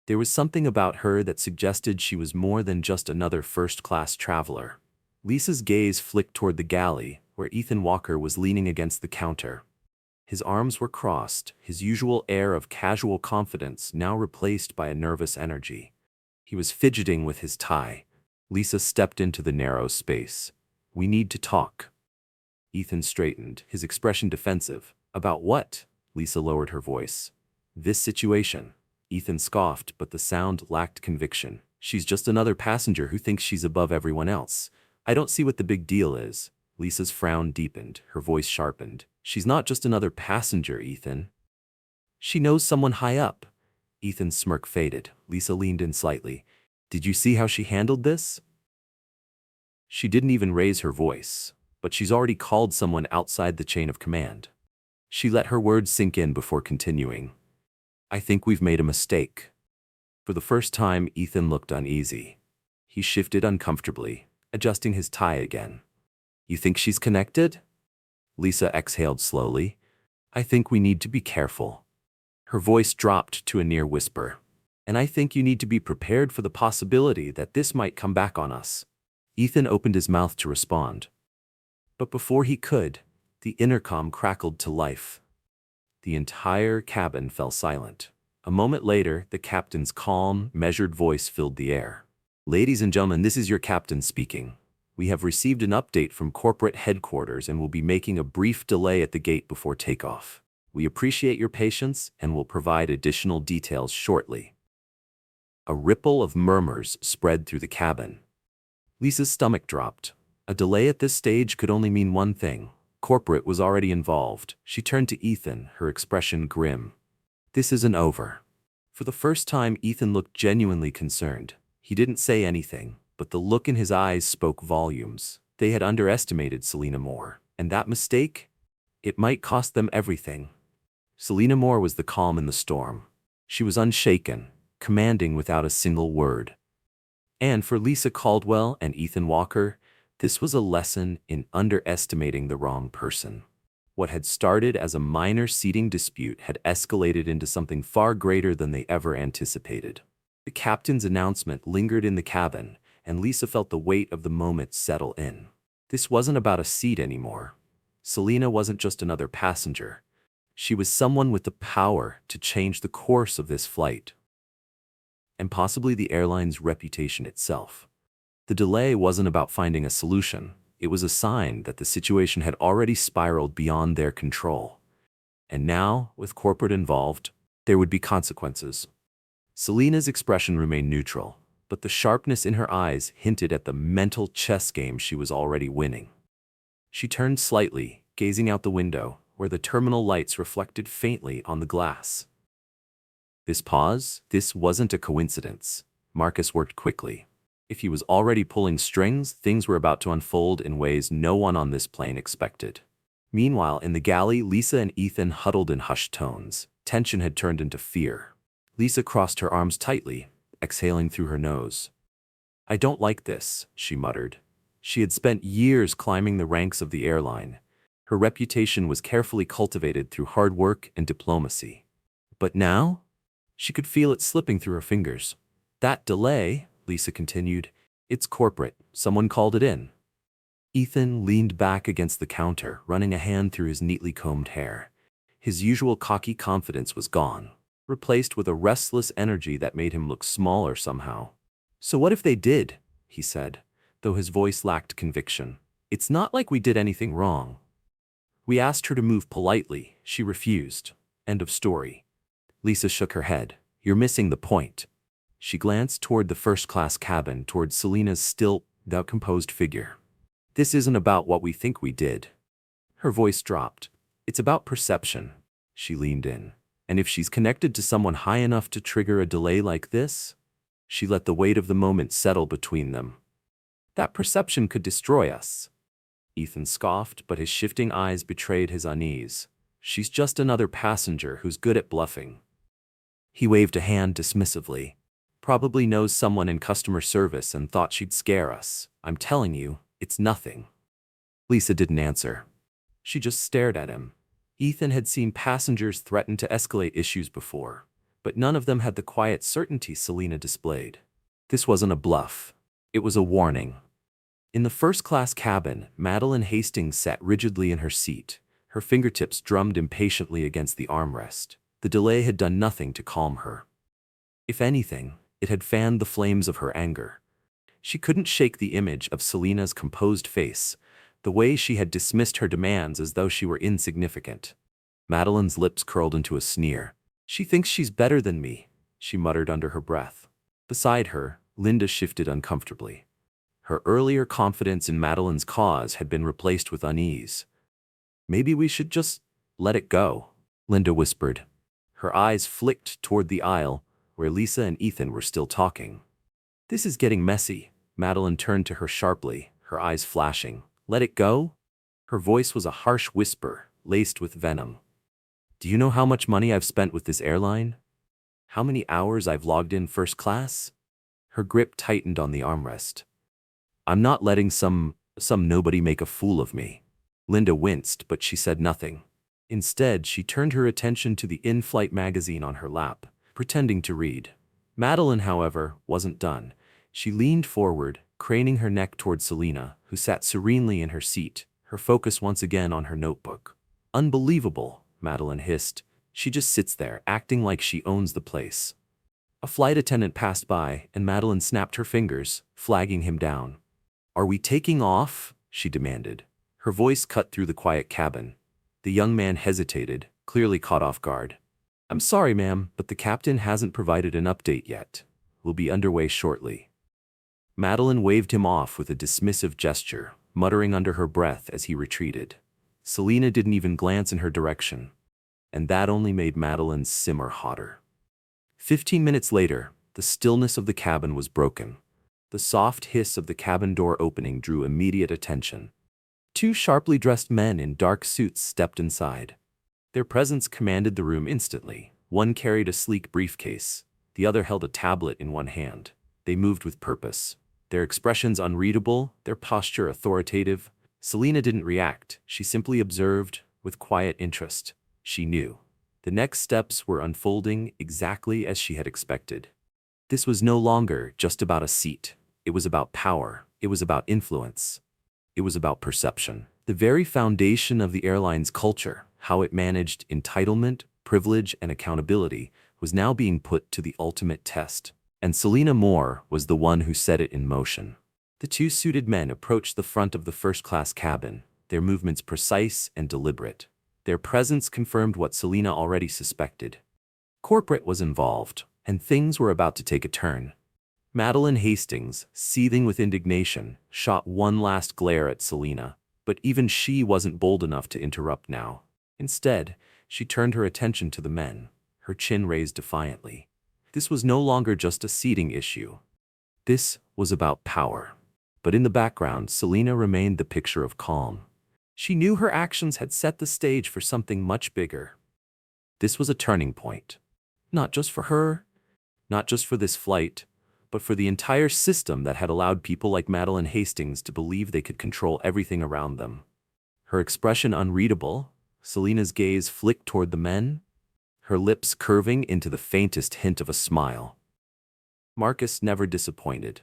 There was something about her that suggested she was more than just another first-class traveler. Lisa's gaze flicked toward the galley, where Ethan Walker was leaning against the counter. His arms were crossed, his usual air of casual confidence now replaced by a nervous energy. He was fidgeting with his tie. Lisa stepped into the narrow space. "We need to talk." Ethan straightened, his expression defensive. "About what?" Lisa lowered her voice. "This situation." Ethan scoffed, but the sound lacked conviction. "She's just another passenger who thinks she's above everyone else. I don't see what the big deal is." Lisa's frown deepened, her voice sharpened. "She's not just another passenger, Ethan. She knows someone high up." Ethan's smirk faded. Lisa leaned in slightly. Did you see how she handled this? She didn't even raise her voice, but she's already called someone outside the chain of command. She let her words sink in before continuing. I think we've made a mistake. For the first time, Ethan looked uneasy. He shifted uncomfortably, adjusting his tie again. You think she's connected? Lisa exhaled slowly. I think we need to be careful. Her voice dropped to a near whisper. And I think you need to be prepared for the possibility that this might come back on us. Ethan opened his mouth to respond. But before he could, the intercom crackled to life. The entire cabin fell silent. A moment later, the captain's calm, measured voice filled the air. Ladies and gentlemen, this is your captain speaking. We have received an update from corporate headquarters and will be making a brief delay at the gate before takeoff. We appreciate your patience and will provide additional details shortly. A ripple of murmurs spread through the cabin. Lisa's stomach dropped. A delay at this stage could only mean one thing. Corporate was already involved. She turned to Ethan, her expression grim. This isn't over. For the first time, Ethan looked genuinely concerned. He didn't say anything, but the look in his eyes spoke volumes. They had underestimated Selena Moore, and that mistake? It might cost them everything. Selena Moore was the calm in the storm. She was unshaken, commanding without a single word. And for Lisa Caldwell and Ethan Walker, this was a lesson in underestimating the wrong person. What had started as a minor seating dispute had escalated into something far greater than they ever anticipated. The captain's announcement lingered in the cabin, and Lisa felt the weight of the moment settle in. This wasn't about a seat anymore. Selena wasn't just another passenger. She was someone with the power to change the course of this flight, and possibly the airline's reputation itself. The delay wasn't about finding a solution. It was a sign that the situation had already spiraled beyond their control. And now, with corporate involved, there would be consequences. Selena's expression remained neutral, but the sharpness in her eyes hinted at the mental chess game she was already winning. She turned slightly, gazing out the window, where the terminal lights reflected faintly on the glass. This pause, this wasn't a coincidence. Marcus worked quickly. If he was already pulling strings, things were about to unfold in ways no one on this plane expected. Meanwhile, in the galley, Lisa and Ethan huddled in hushed tones. Tension had turned into fear. Lisa crossed her arms tightly, exhaling through her nose. I don't like this, she muttered. She had spent years climbing the ranks of the airline. Her reputation was carefully cultivated through hard work and diplomacy. But now? She could feel it slipping through her fingers. That delay, Lisa continued, it's corporate. Someone called it in. Ethan leaned back against the counter, running a hand through his neatly combed hair. His usual cocky confidence was gone, replaced with a restless energy that made him look smaller somehow. So what if they did? He said, though his voice lacked conviction. It's not like we did anything wrong. We asked her to move politely. She refused. End of story. Lisa shook her head. You're missing the point. She glanced toward the first-class cabin, toward Selena's still, composed figure. This isn't about what we think we did. Her voice dropped. It's about perception. She leaned in. And if she's connected to someone high enough to trigger a delay like this? She let the weight of the moment settle between them. That perception could destroy us. Ethan scoffed, but his shifting eyes betrayed his unease. She's just another passenger who's good at bluffing. He waved a hand dismissively. Probably knows someone in customer service and thought she'd scare us. I'm telling you, it's nothing. Lisa didn't answer. She just stared at him. Ethan had seen passengers threaten to escalate issues before, but none of them had the quiet certainty Selena displayed. This wasn't a bluff. It was a warning. In the first-class cabin, Madeline Hastings sat rigidly in her seat. Her fingertips drummed impatiently against the armrest. The delay had done nothing to calm her. If anything, it had fanned the flames of her anger. She couldn't shake the image of Selena's composed face, the way she had dismissed her demands as though she were insignificant. Madeline's lips curled into a sneer. She thinks she's better than me, she muttered under her breath. Beside her, Linda shifted uncomfortably. Her earlier confidence in Madeline's cause had been replaced with unease. Maybe we should just let it go, Linda whispered. Her eyes flicked toward the aisle, where Lisa and Ethan were still talking. This is getting messy. Madeline turned to her sharply, her eyes flashing. Let it go? Her voice was a harsh whisper, laced with venom. Do you know how much money I've spent with this airline? How many hours I've logged in first class? Her grip tightened on the armrest. I'm not letting some nobody make a fool of me. Linda winced, but she said nothing. Instead, she turned her attention to the in-flight magazine on her lap, pretending to read. Madeline, however, wasn't done. She leaned forward, craning her neck toward Selena, who sat serenely in her seat, her focus once again on her notebook. Unbelievable, Madeline hissed. She just sits there, acting like she owns the place. A flight attendant passed by, and Madeline snapped her fingers, flagging him down. Are we taking off? She demanded. Her voice cut through the quiet cabin. The young man hesitated, clearly caught off guard. I'm sorry, ma'am, but the captain hasn't provided an update yet. We'll be underway shortly. Madeline waved him off with a dismissive gesture, muttering under her breath as he retreated. Selena didn't even glance in her direction, and that only made Madeline simmer hotter. 15 minutes later, the stillness of the cabin was broken. The soft hiss of the cabin door opening drew immediate attention. Two sharply dressed men in dark suits stepped inside. Their presence commanded the room instantly. One carried a sleek briefcase. The other held a tablet in one hand. They moved with purpose. Their expressions unreadable, their posture authoritative. Selena didn't react. She simply observed, with quiet interest. She knew. The next steps were unfolding exactly as she had expected. This was no longer just about a seat. It was about power. It was about influence. It was about perception. The very foundation of the airline's culture, how it managed entitlement, privilege, and accountability, was now being put to the ultimate test. And Selena Moore was the one who set it in motion. The two suited men approached the front of the first-class cabin, their movements precise and deliberate. Their presence confirmed what Selena already suspected. Corporate was involved, and things were about to take a turn. Madeline Hastings, seething with indignation, shot one last glare at Selena, but even she wasn't bold enough to interrupt now. Instead, she turned her attention to the men, her chin raised defiantly. This was no longer just a seating issue. This was about power. But in the background, Selena remained the picture of calm. She knew her actions had set the stage for something much bigger. This was a turning point. Not just for her, not just for this flight, but for the entire system that had allowed people like Madeline Hastings to believe they could control everything around them. Her expression unreadable, Selena's gaze flicked toward the men, her lips curving into the faintest hint of a smile. Marcus never disappointed.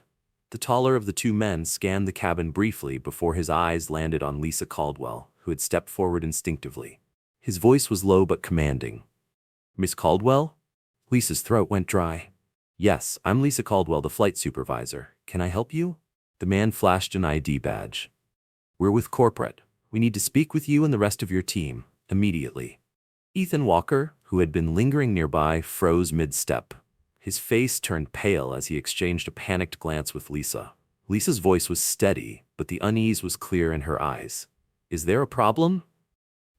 The taller of the two men scanned the cabin briefly before his eyes landed on Lisa Caldwell, who had stepped forward instinctively. His voice was low but commanding. Miss Caldwell? Lisa's throat went dry. Yes, I'm Lisa Caldwell, the flight supervisor. Can I help you? The man flashed an ID badge. We're with corporate. We need to speak with you and the rest of your team, immediately. Ethan Walker, who had been lingering nearby, froze mid-step. His face turned pale as he exchanged a panicked glance with Lisa. Lisa's voice was steady, but the unease was clear in her eyes. Is there a problem?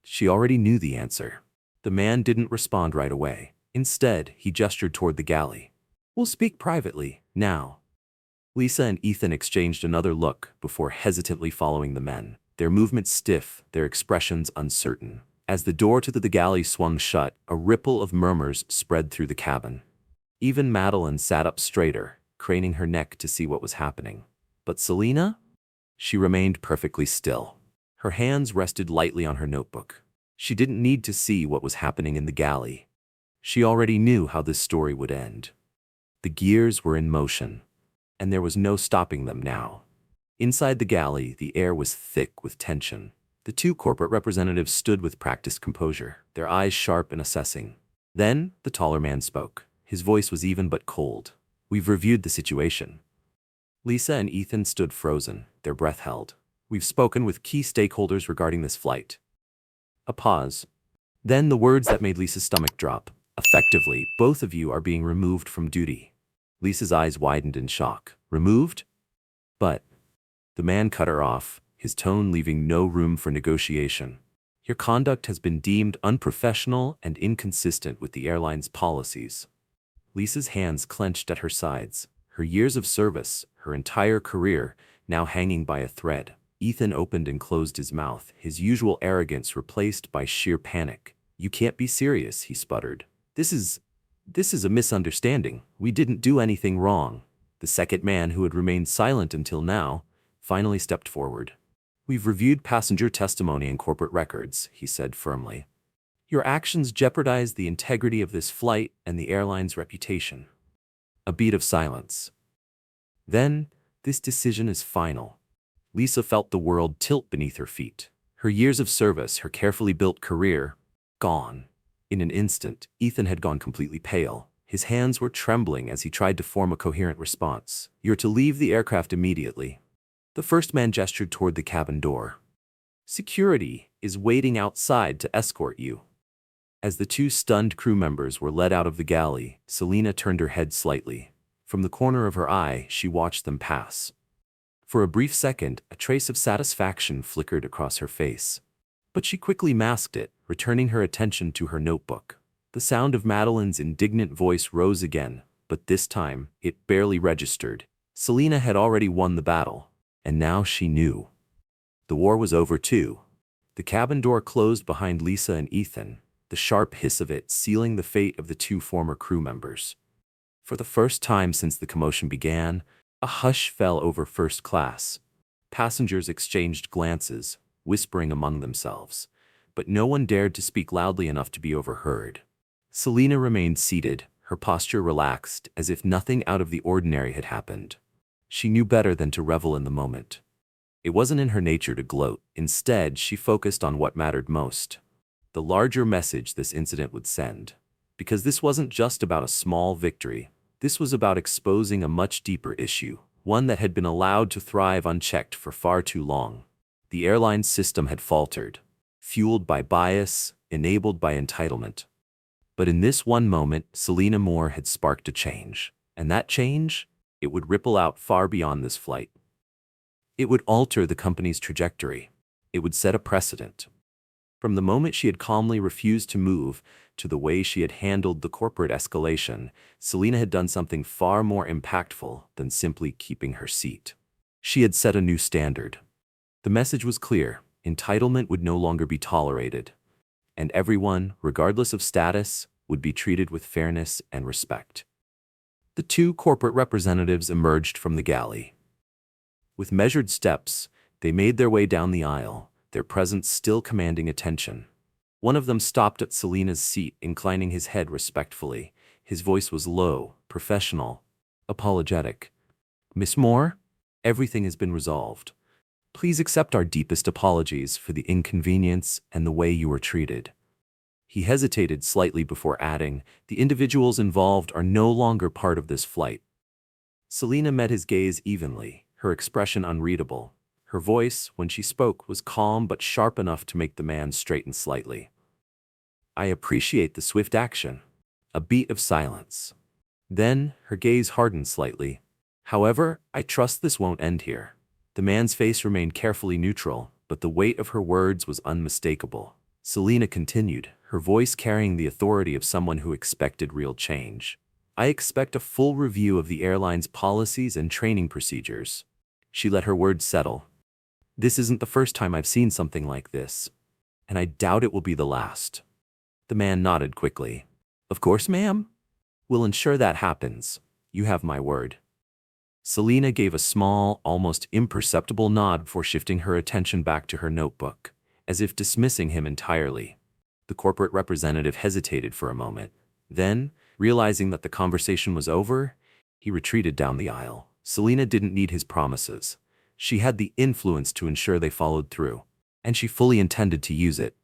She already knew the answer. The man didn't respond right away. Instead, he gestured toward the galley. We'll speak privately, now. Lisa and Ethan exchanged another look before hesitantly following the men, their movements stiff, their expressions uncertain. As the door to the galley swung shut, a ripple of murmurs spread through the cabin. Even Madeline sat up straighter, craning her neck to see what was happening. But Selena? She remained perfectly still. Her hands rested lightly on her notebook. She didn't need to see what was happening in the galley. She already knew how this story would end. The gears were in motion, and there was no stopping them now. Inside the galley, the air was thick with tension. The two corporate representatives stood with practiced composure, their eyes sharp and assessing. Then, the taller man spoke. His voice was even but cold. We've reviewed the situation. Lisa and Ethan stood frozen, their breath held. We've spoken with key stakeholders regarding this flight. A pause. Then the words that made Lisa's stomach drop. Effectively, both of you are being removed from duty. Lisa's eyes widened in shock. Removed? But the man cut her off, his tone leaving no room for negotiation. Your conduct has been deemed unprofessional and inconsistent with the airline's policies. Lisa's hands clenched at her sides, her years of service, her entire career, now hanging by a thread. Ethan opened and closed his mouth, his usual arrogance replaced by sheer panic. "You can't be serious," he sputtered. This is a misunderstanding. We didn't do anything wrong." The second man, who had remained silent until now, finally stepped forward. "We've reviewed passenger testimony and corporate records," he said firmly. "Your actions jeopardize the integrity of this flight and the airline's reputation." A beat of silence. Then, "This decision is final." Lisa felt the world tilt beneath her feet. Her years of service, her carefully built career, gone. In an instant, Ethan had gone completely pale. His hands were trembling as he tried to form a coherent response. "You're to leave the aircraft immediately." The first man gestured toward the cabin door. "Security is waiting outside to escort you." As the two stunned crew members were led out of the galley, Selena turned her head slightly. From the corner of her eye, she watched them pass. For a brief second, a trace of satisfaction flickered across her face. But she quickly masked it, returning her attention to her notebook. The sound of Madeline's indignant voice rose again, but this time, it barely registered. Selena had already won the battle, and now she knew. The war was over too. The cabin door closed behind Lisa and Ethan, the sharp hiss of it sealing the fate of the two former crew members. For the first time since the commotion began, a hush fell over first class. Passengers exchanged glances, whispering among themselves, but no one dared to speak loudly enough to be overheard. Selena remained seated, her posture relaxed, as if nothing out of the ordinary had happened. She knew better than to revel in the moment. It wasn't in her nature to gloat. Instead, she focused on what mattered most: the larger message this incident would send. Because this wasn't just about a small victory. This was about exposing a much deeper issue, one that had been allowed to thrive unchecked for far too long. The airline system had faltered, fueled by bias, enabled by entitlement. But in this one moment, Selena Moore had sparked a change. And that change, it would ripple out far beyond this flight. It would alter the company's trajectory. It would set a precedent. From the moment she had calmly refused to move to the way she had handled the corporate escalation, Selena had done something far more impactful than simply keeping her seat. She had set a new standard. The message was clear: entitlement would no longer be tolerated, and everyone, regardless of status, would be treated with fairness and respect. The two corporate representatives emerged from the galley. With measured steps, they made their way down the aisle, their presence still commanding attention. One of them stopped at Selena's seat, inclining his head respectfully. His voice was low, professional, apologetic. "Miss Moore, everything has been resolved. Please accept our deepest apologies for the inconvenience and the way you were treated." He hesitated slightly before adding, "The individuals involved are no longer part of this flight." Selena met his gaze evenly, her expression unreadable. Her voice, when she spoke, was calm but sharp enough to make the man straighten slightly. "I appreciate the swift action." A beat of silence. Then, her gaze hardened slightly. "However, I trust this won't end here." The man's face remained carefully neutral, but the weight of her words was unmistakable. Selena continued, her voice carrying the authority of someone who expected real change. "I expect a full review of the airline's policies and training procedures." She let her words settle. "This isn't the first time I've seen something like this, and I doubt it will be the last." The man nodded quickly. "Of course, ma'am. We'll ensure that happens. You have my word." Selena gave a small, almost imperceptible nod before shifting her attention back to her notebook, as if dismissing him entirely. The corporate representative hesitated for a moment. Then, realizing that the conversation was over, he retreated down the aisle. Selena didn't need his promises. She had the influence to ensure they followed through, and she fully intended to use it.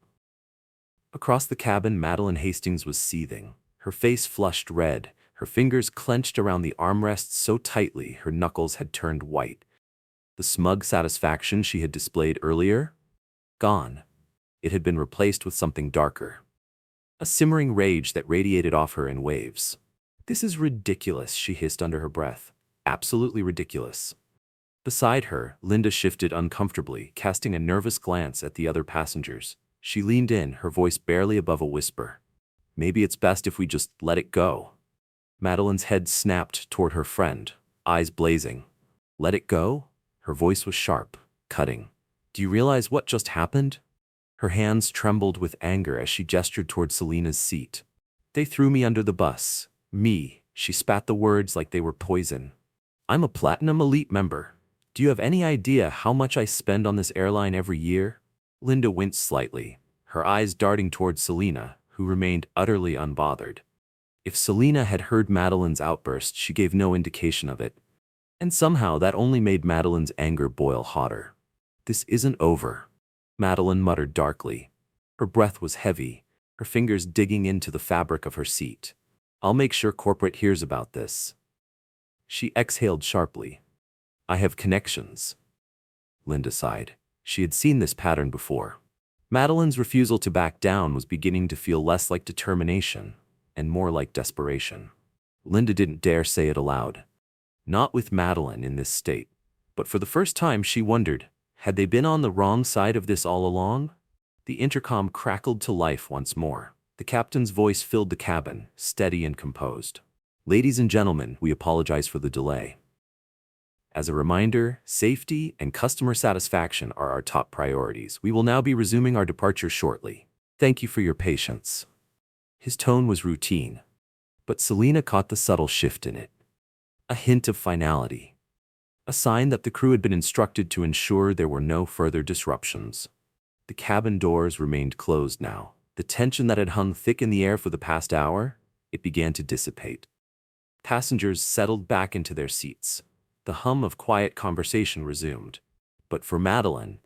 Across the cabin, Madeline Hastings was seething. Her face flushed red, her fingers clenched around the armrests so tightly her knuckles had turned white. The smug satisfaction she had displayed earlier? Gone. It had been replaced with something darker. A simmering rage that radiated off her in waves. "This is ridiculous," she hissed under her breath. "Absolutely ridiculous." Beside her, Linda shifted uncomfortably, casting a nervous glance at the other passengers. She leaned in, her voice barely above a whisper. "Maybe it's best if we just let it go." Madeline's head snapped toward her friend. eyes blazing. Let it go? Her voice was sharp, cutting. Do you realize what just happened? Her hands trembled with anger as she gestured toward Selena's seat. They threw me under the bus. Me, she spat the words like they were poison. I'm a Platinum Elite member. Do you have any idea how much I spend on this airline every year? Linda winced slightly, her eyes darting toward Selena, who remained utterly unbothered. If Selena had heard Madeline's outburst, she gave no indication of it. And somehow that only made Madeline's anger boil hotter. This isn't over, Madeline muttered darkly. Her breath was heavy, her fingers digging into the fabric of her seat. I'll make sure corporate hears about this. She exhaled sharply. I have connections. Linda sighed. She had seen this pattern before. Madeline's refusal to back down was beginning to feel less like determination and more like desperation. Linda didn't dare say it aloud. Not with Madeline in this state. But for the first time she wondered, had they been on the wrong side of this all along? The intercom crackled to life once more. The captain's voice filled the cabin, steady and composed. Ladies and gentlemen, we apologize for the delay. As a reminder, safety and customer satisfaction are our top priorities. We will now be resuming our departure shortly. Thank you for your patience. His tone was routine, but Selena caught the subtle shift in it. A hint of finality. A sign that the crew had been instructed to ensure there were no further disruptions. The cabin doors remained closed now. The tension that had hung thick in the air for the past hour, it began to dissipate. Passengers settled back into their seats. The hum of quiet conversation resumed. But for Madeline,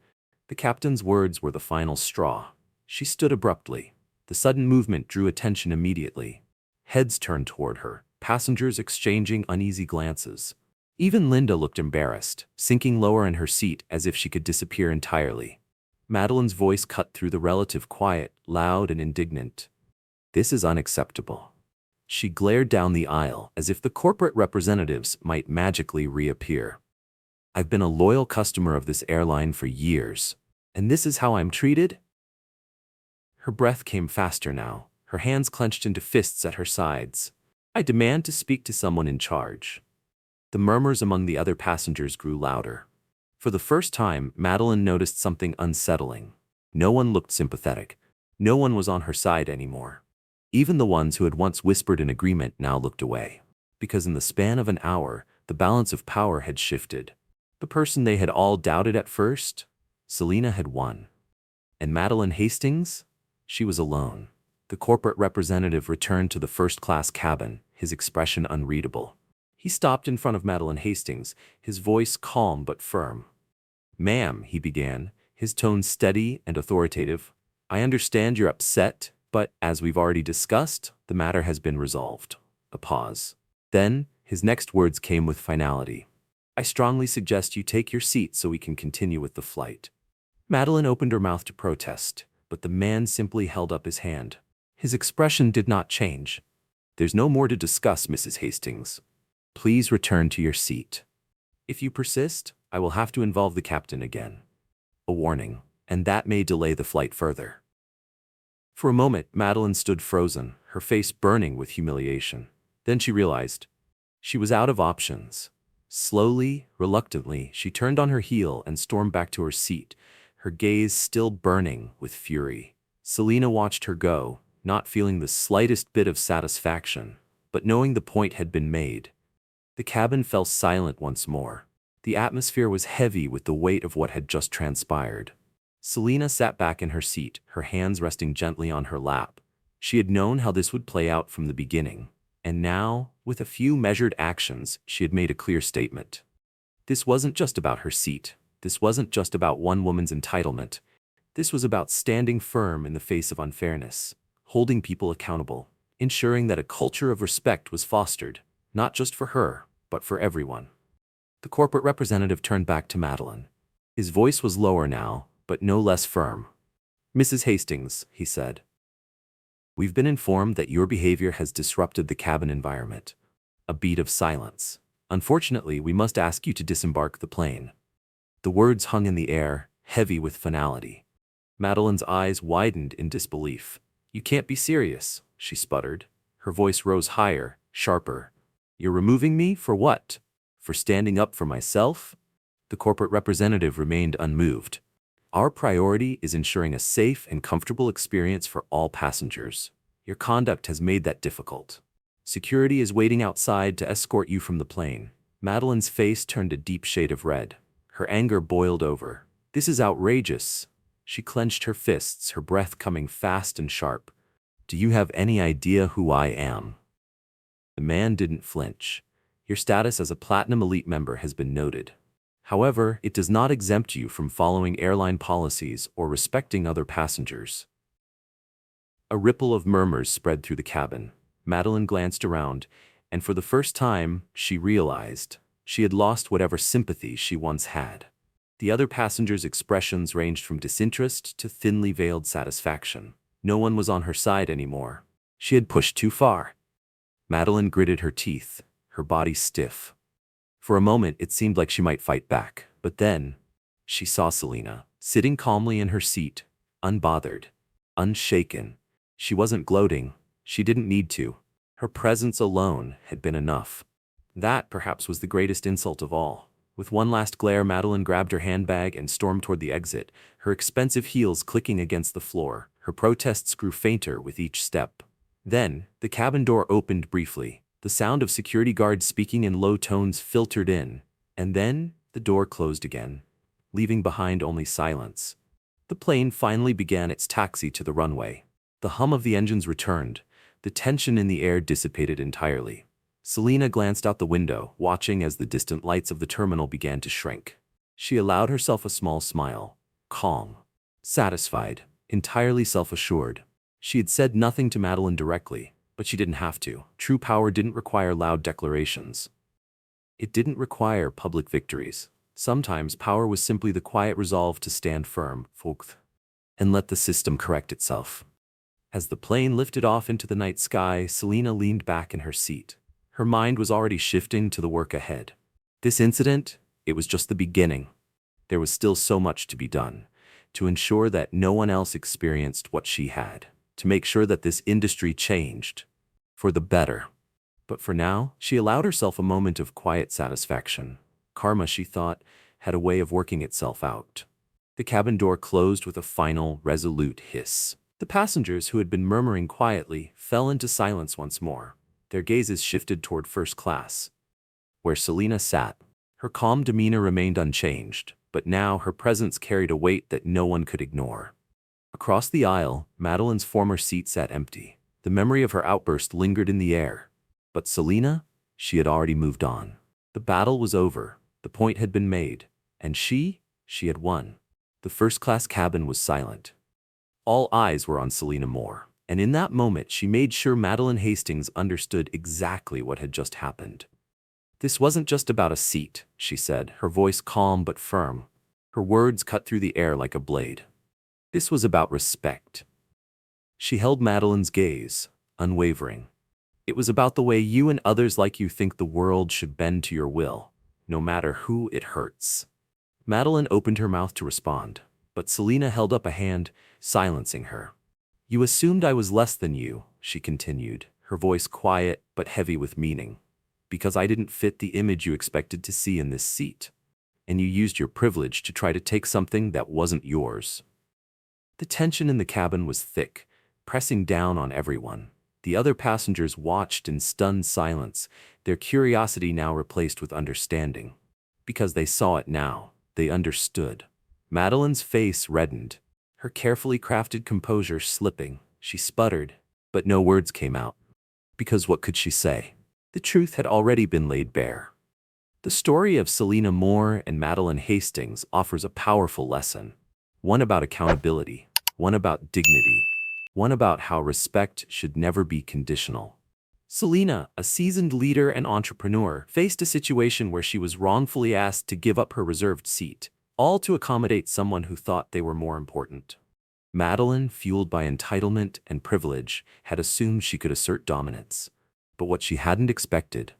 the captain's words were the final straw. She stood abruptly. The sudden movement drew attention immediately. Heads turned toward her, passengers exchanging uneasy glances. Even Linda looked embarrassed, sinking lower in her seat as if she could disappear entirely. Madeline's voice cut through the relative quiet, loud and indignant. This is unacceptable. She glared down the aisle as if the corporate representatives might magically reappear. I've been a loyal customer of this airline for years, and this is how I'm treated? Her breath came faster now, her hands clenched into fists at her sides. I demand to speak to someone in charge. The murmurs among the other passengers grew louder. For the first time, Madeline noticed something unsettling. No one looked sympathetic. No one was on her side anymore. Even the ones who had once whispered in agreement now looked away. Because in the span of an hour, the balance of power had shifted. The person they had all doubted at first, Selena, had won. And Madeline Hastings? She was alone. The corporate representative returned to the first-class cabin, his expression unreadable. He stopped in front of Madeline Hastings, his voice calm but firm. Ma'am, he began, his tone steady and authoritative. I understand you're upset, but, as we've already discussed, the matter has been resolved. A pause. Then, his next words came with finality. I strongly suggest you take your seat so we can continue with the flight. Madeline opened her mouth to protest, but the man simply held up his hand. His expression did not change. There's no more to discuss, Mrs. Hastings. Please return to your seat. If you persist, I will have to involve the captain again. A warning, and that may delay the flight further. For a moment, Madeline stood frozen, her face burning with humiliation. Then she realized she was out of options. Slowly, reluctantly, she turned on her heel and stormed back to her seat, her gaze still burning with fury. Selena watched her go, not feeling the slightest bit of satisfaction, but knowing the point had been made. The cabin fell silent once more. The atmosphere was heavy with the weight of what had just transpired. Selena sat back in her seat, her hands resting gently on her lap. She had known how this would play out from the beginning, and now, with a few measured actions, she had made a clear statement. This wasn't just about her seat. This wasn't just about one woman's entitlement. This was about standing firm in the face of unfairness, holding people accountable, ensuring that a culture of respect was fostered, not just for her, but for everyone. The corporate representative turned back to Madeline. His voice was lower now, but no less firm. Mrs. Hastings, he said. We've been informed that your behavior has disrupted the cabin environment. A beat of silence. Unfortunately, we must ask you to disembark the plane. The words hung in the air, heavy with finality. Madeline's eyes widened in disbelief. You can't be serious, she sputtered. Her voice rose higher, sharper. You're removing me for what? For standing up for myself? The corporate representative remained unmoved. Our priority is ensuring a safe and comfortable experience for all passengers. Your conduct has made that difficult. Security is waiting outside to escort you from the plane. Madeline's face turned a deep shade of red. Her anger boiled over. This is outrageous. She clenched her fists, her breath coming fast and sharp. Do you have any idea who I am? The man didn't flinch. Your status as a Platinum Elite member has been noted. However, it does not exempt you from following airline policies or respecting other passengers. A ripple of murmurs spread through the cabin. Madeline glanced around, and for the first time, she realized she had lost whatever sympathy she once had. The other passengers' expressions ranged from disinterest to thinly veiled satisfaction. No one was on her side anymore. She had pushed too far. Madeline gritted her teeth, her body stiff. For a moment, it seemed like she might fight back, but then she saw Selena, sitting calmly in her seat, unbothered, unshaken. She wasn't gloating. She didn't need to. Her presence alone had been enough. That, perhaps, was the greatest insult of all. With one last glare, Madeline grabbed her handbag and stormed toward the exit, her expensive heels clicking against the floor. Her protests grew fainter with each step. Then, the cabin door opened briefly. The sound of security guards speaking in low tones filtered in, and then the door closed again, leaving behind only silence. The plane finally began its taxi to the runway. The hum of the engines returned. The tension in the air dissipated entirely. Selena glanced out the window, watching as the distant lights of the terminal began to shrink. She allowed herself a small smile, calm, satisfied, entirely self-assured. She had said nothing to Madeline directly, but she didn't have to. True power didn't require loud declarations. It didn't require public victories. Sometimes power was simply the quiet resolve to stand firm, and let the system correct itself. As the plane lifted off into the night sky, Selena leaned back in her seat. Her mind was already shifting to the work ahead. This incident, it was just the beginning. There was still so much to be done, to ensure that no one else experienced what she had, to make sure that this industry changed for the better. But for now, she allowed herself a moment of quiet satisfaction. Karma, she thought, had a way of working itself out. The cabin door closed with a final, resolute hiss. The passengers, who had been murmuring quietly, fell into silence once more. Their gazes shifted toward first class, where Selena sat. Her calm demeanor remained unchanged, but now her presence carried a weight that no one could ignore. Across the aisle, Madeline's former seat sat empty. The memory of her outburst lingered in the air. But Selena, she had already moved on. The battle was over. The point had been made. And she had won. The first-class cabin was silent. All eyes were on Selena Moore, and in that moment she made sure Madeline Hastings understood exactly what had just happened. This wasn't just about a seat, she said, her voice calm but firm. Her words cut through the air like a blade. This was about respect. She held Madeline's gaze, unwavering. It was about the way you and others like you think the world should bend to your will, no matter who it hurts. Madeline opened her mouth to respond, but Selena held up a hand, silencing her. You assumed I was less than you, she continued, her voice quiet but heavy with meaning, because I didn't fit the image you expected to see in this seat, and you used your privilege to try to take something that wasn't yours. The tension in the cabin was thick, pressing down on everyone. The other passengers watched in stunned silence, their curiosity now replaced with understanding. Because they saw it now, they understood. Madeline's face reddened, her carefully crafted composure slipping. She sputtered, but no words came out. Because what could she say? The truth had already been laid bare. The story of Selena Moore and Madeline Hastings offers a powerful lesson. One about accountability, one about dignity, one about how respect should never be conditional. Selena, a seasoned leader and entrepreneur, faced a situation where she was wrongfully asked to give up her reserved seat, all to accommodate someone who thought they were more important. Madeline, fueled by entitlement and privilege, had assumed she could assert dominance. But what she hadn't expected,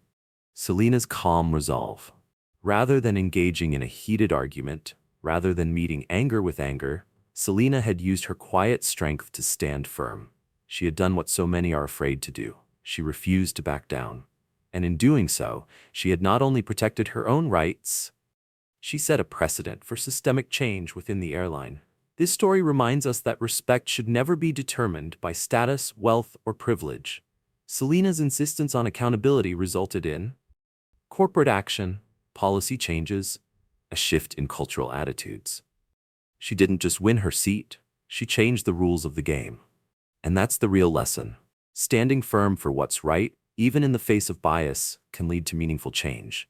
Selena's calm resolve. Rather than engaging in a heated argument, rather than meeting anger with anger, Selena had used her quiet strength to stand firm. She had done what so many are afraid to do. She refused to back down. And in doing so, she had not only protected her own rights, she set a precedent for systemic change within the airline. This story reminds us that respect should never be determined by status, wealth, or privilege. Selena's insistence on accountability resulted in corporate action, policy changes, a shift in cultural attitudes. She didn't just win her seat, she changed the rules of the game. And that's the real lesson. Standing firm for what's right, even in the face of bias, can lead to meaningful change.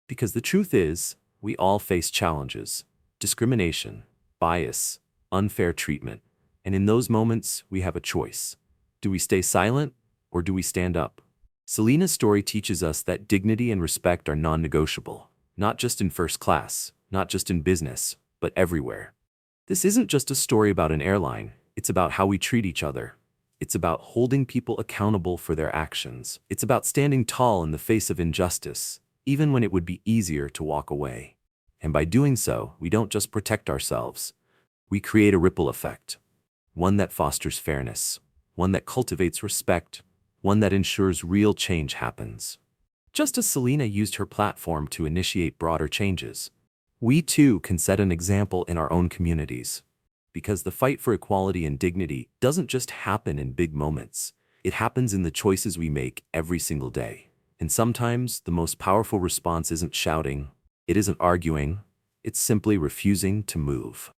Because the truth is, we all face challenges, discrimination, bias, unfair treatment, and in those moments, we have a choice. Do we stay silent, or do we stand up? Selena's story teaches us that dignity and respect are non-negotiable, not just in first class, not just in business, but everywhere. This isn't just a story about an airline, it's about how we treat each other. It's about holding people accountable for their actions. It's about standing tall in the face of injustice, even when it would be easier to walk away. And by doing so, we don't just protect ourselves. We create a ripple effect, one that fosters fairness, one that cultivates respect, one that ensures real change happens. Just as Selena used her platform to initiate broader changes, we too can set an example in our own communities. Because the fight for equality and dignity doesn't just happen in big moments. It happens in the choices we make every single day. And sometimes the most powerful response isn't shouting, it isn't arguing, it's simply refusing to move.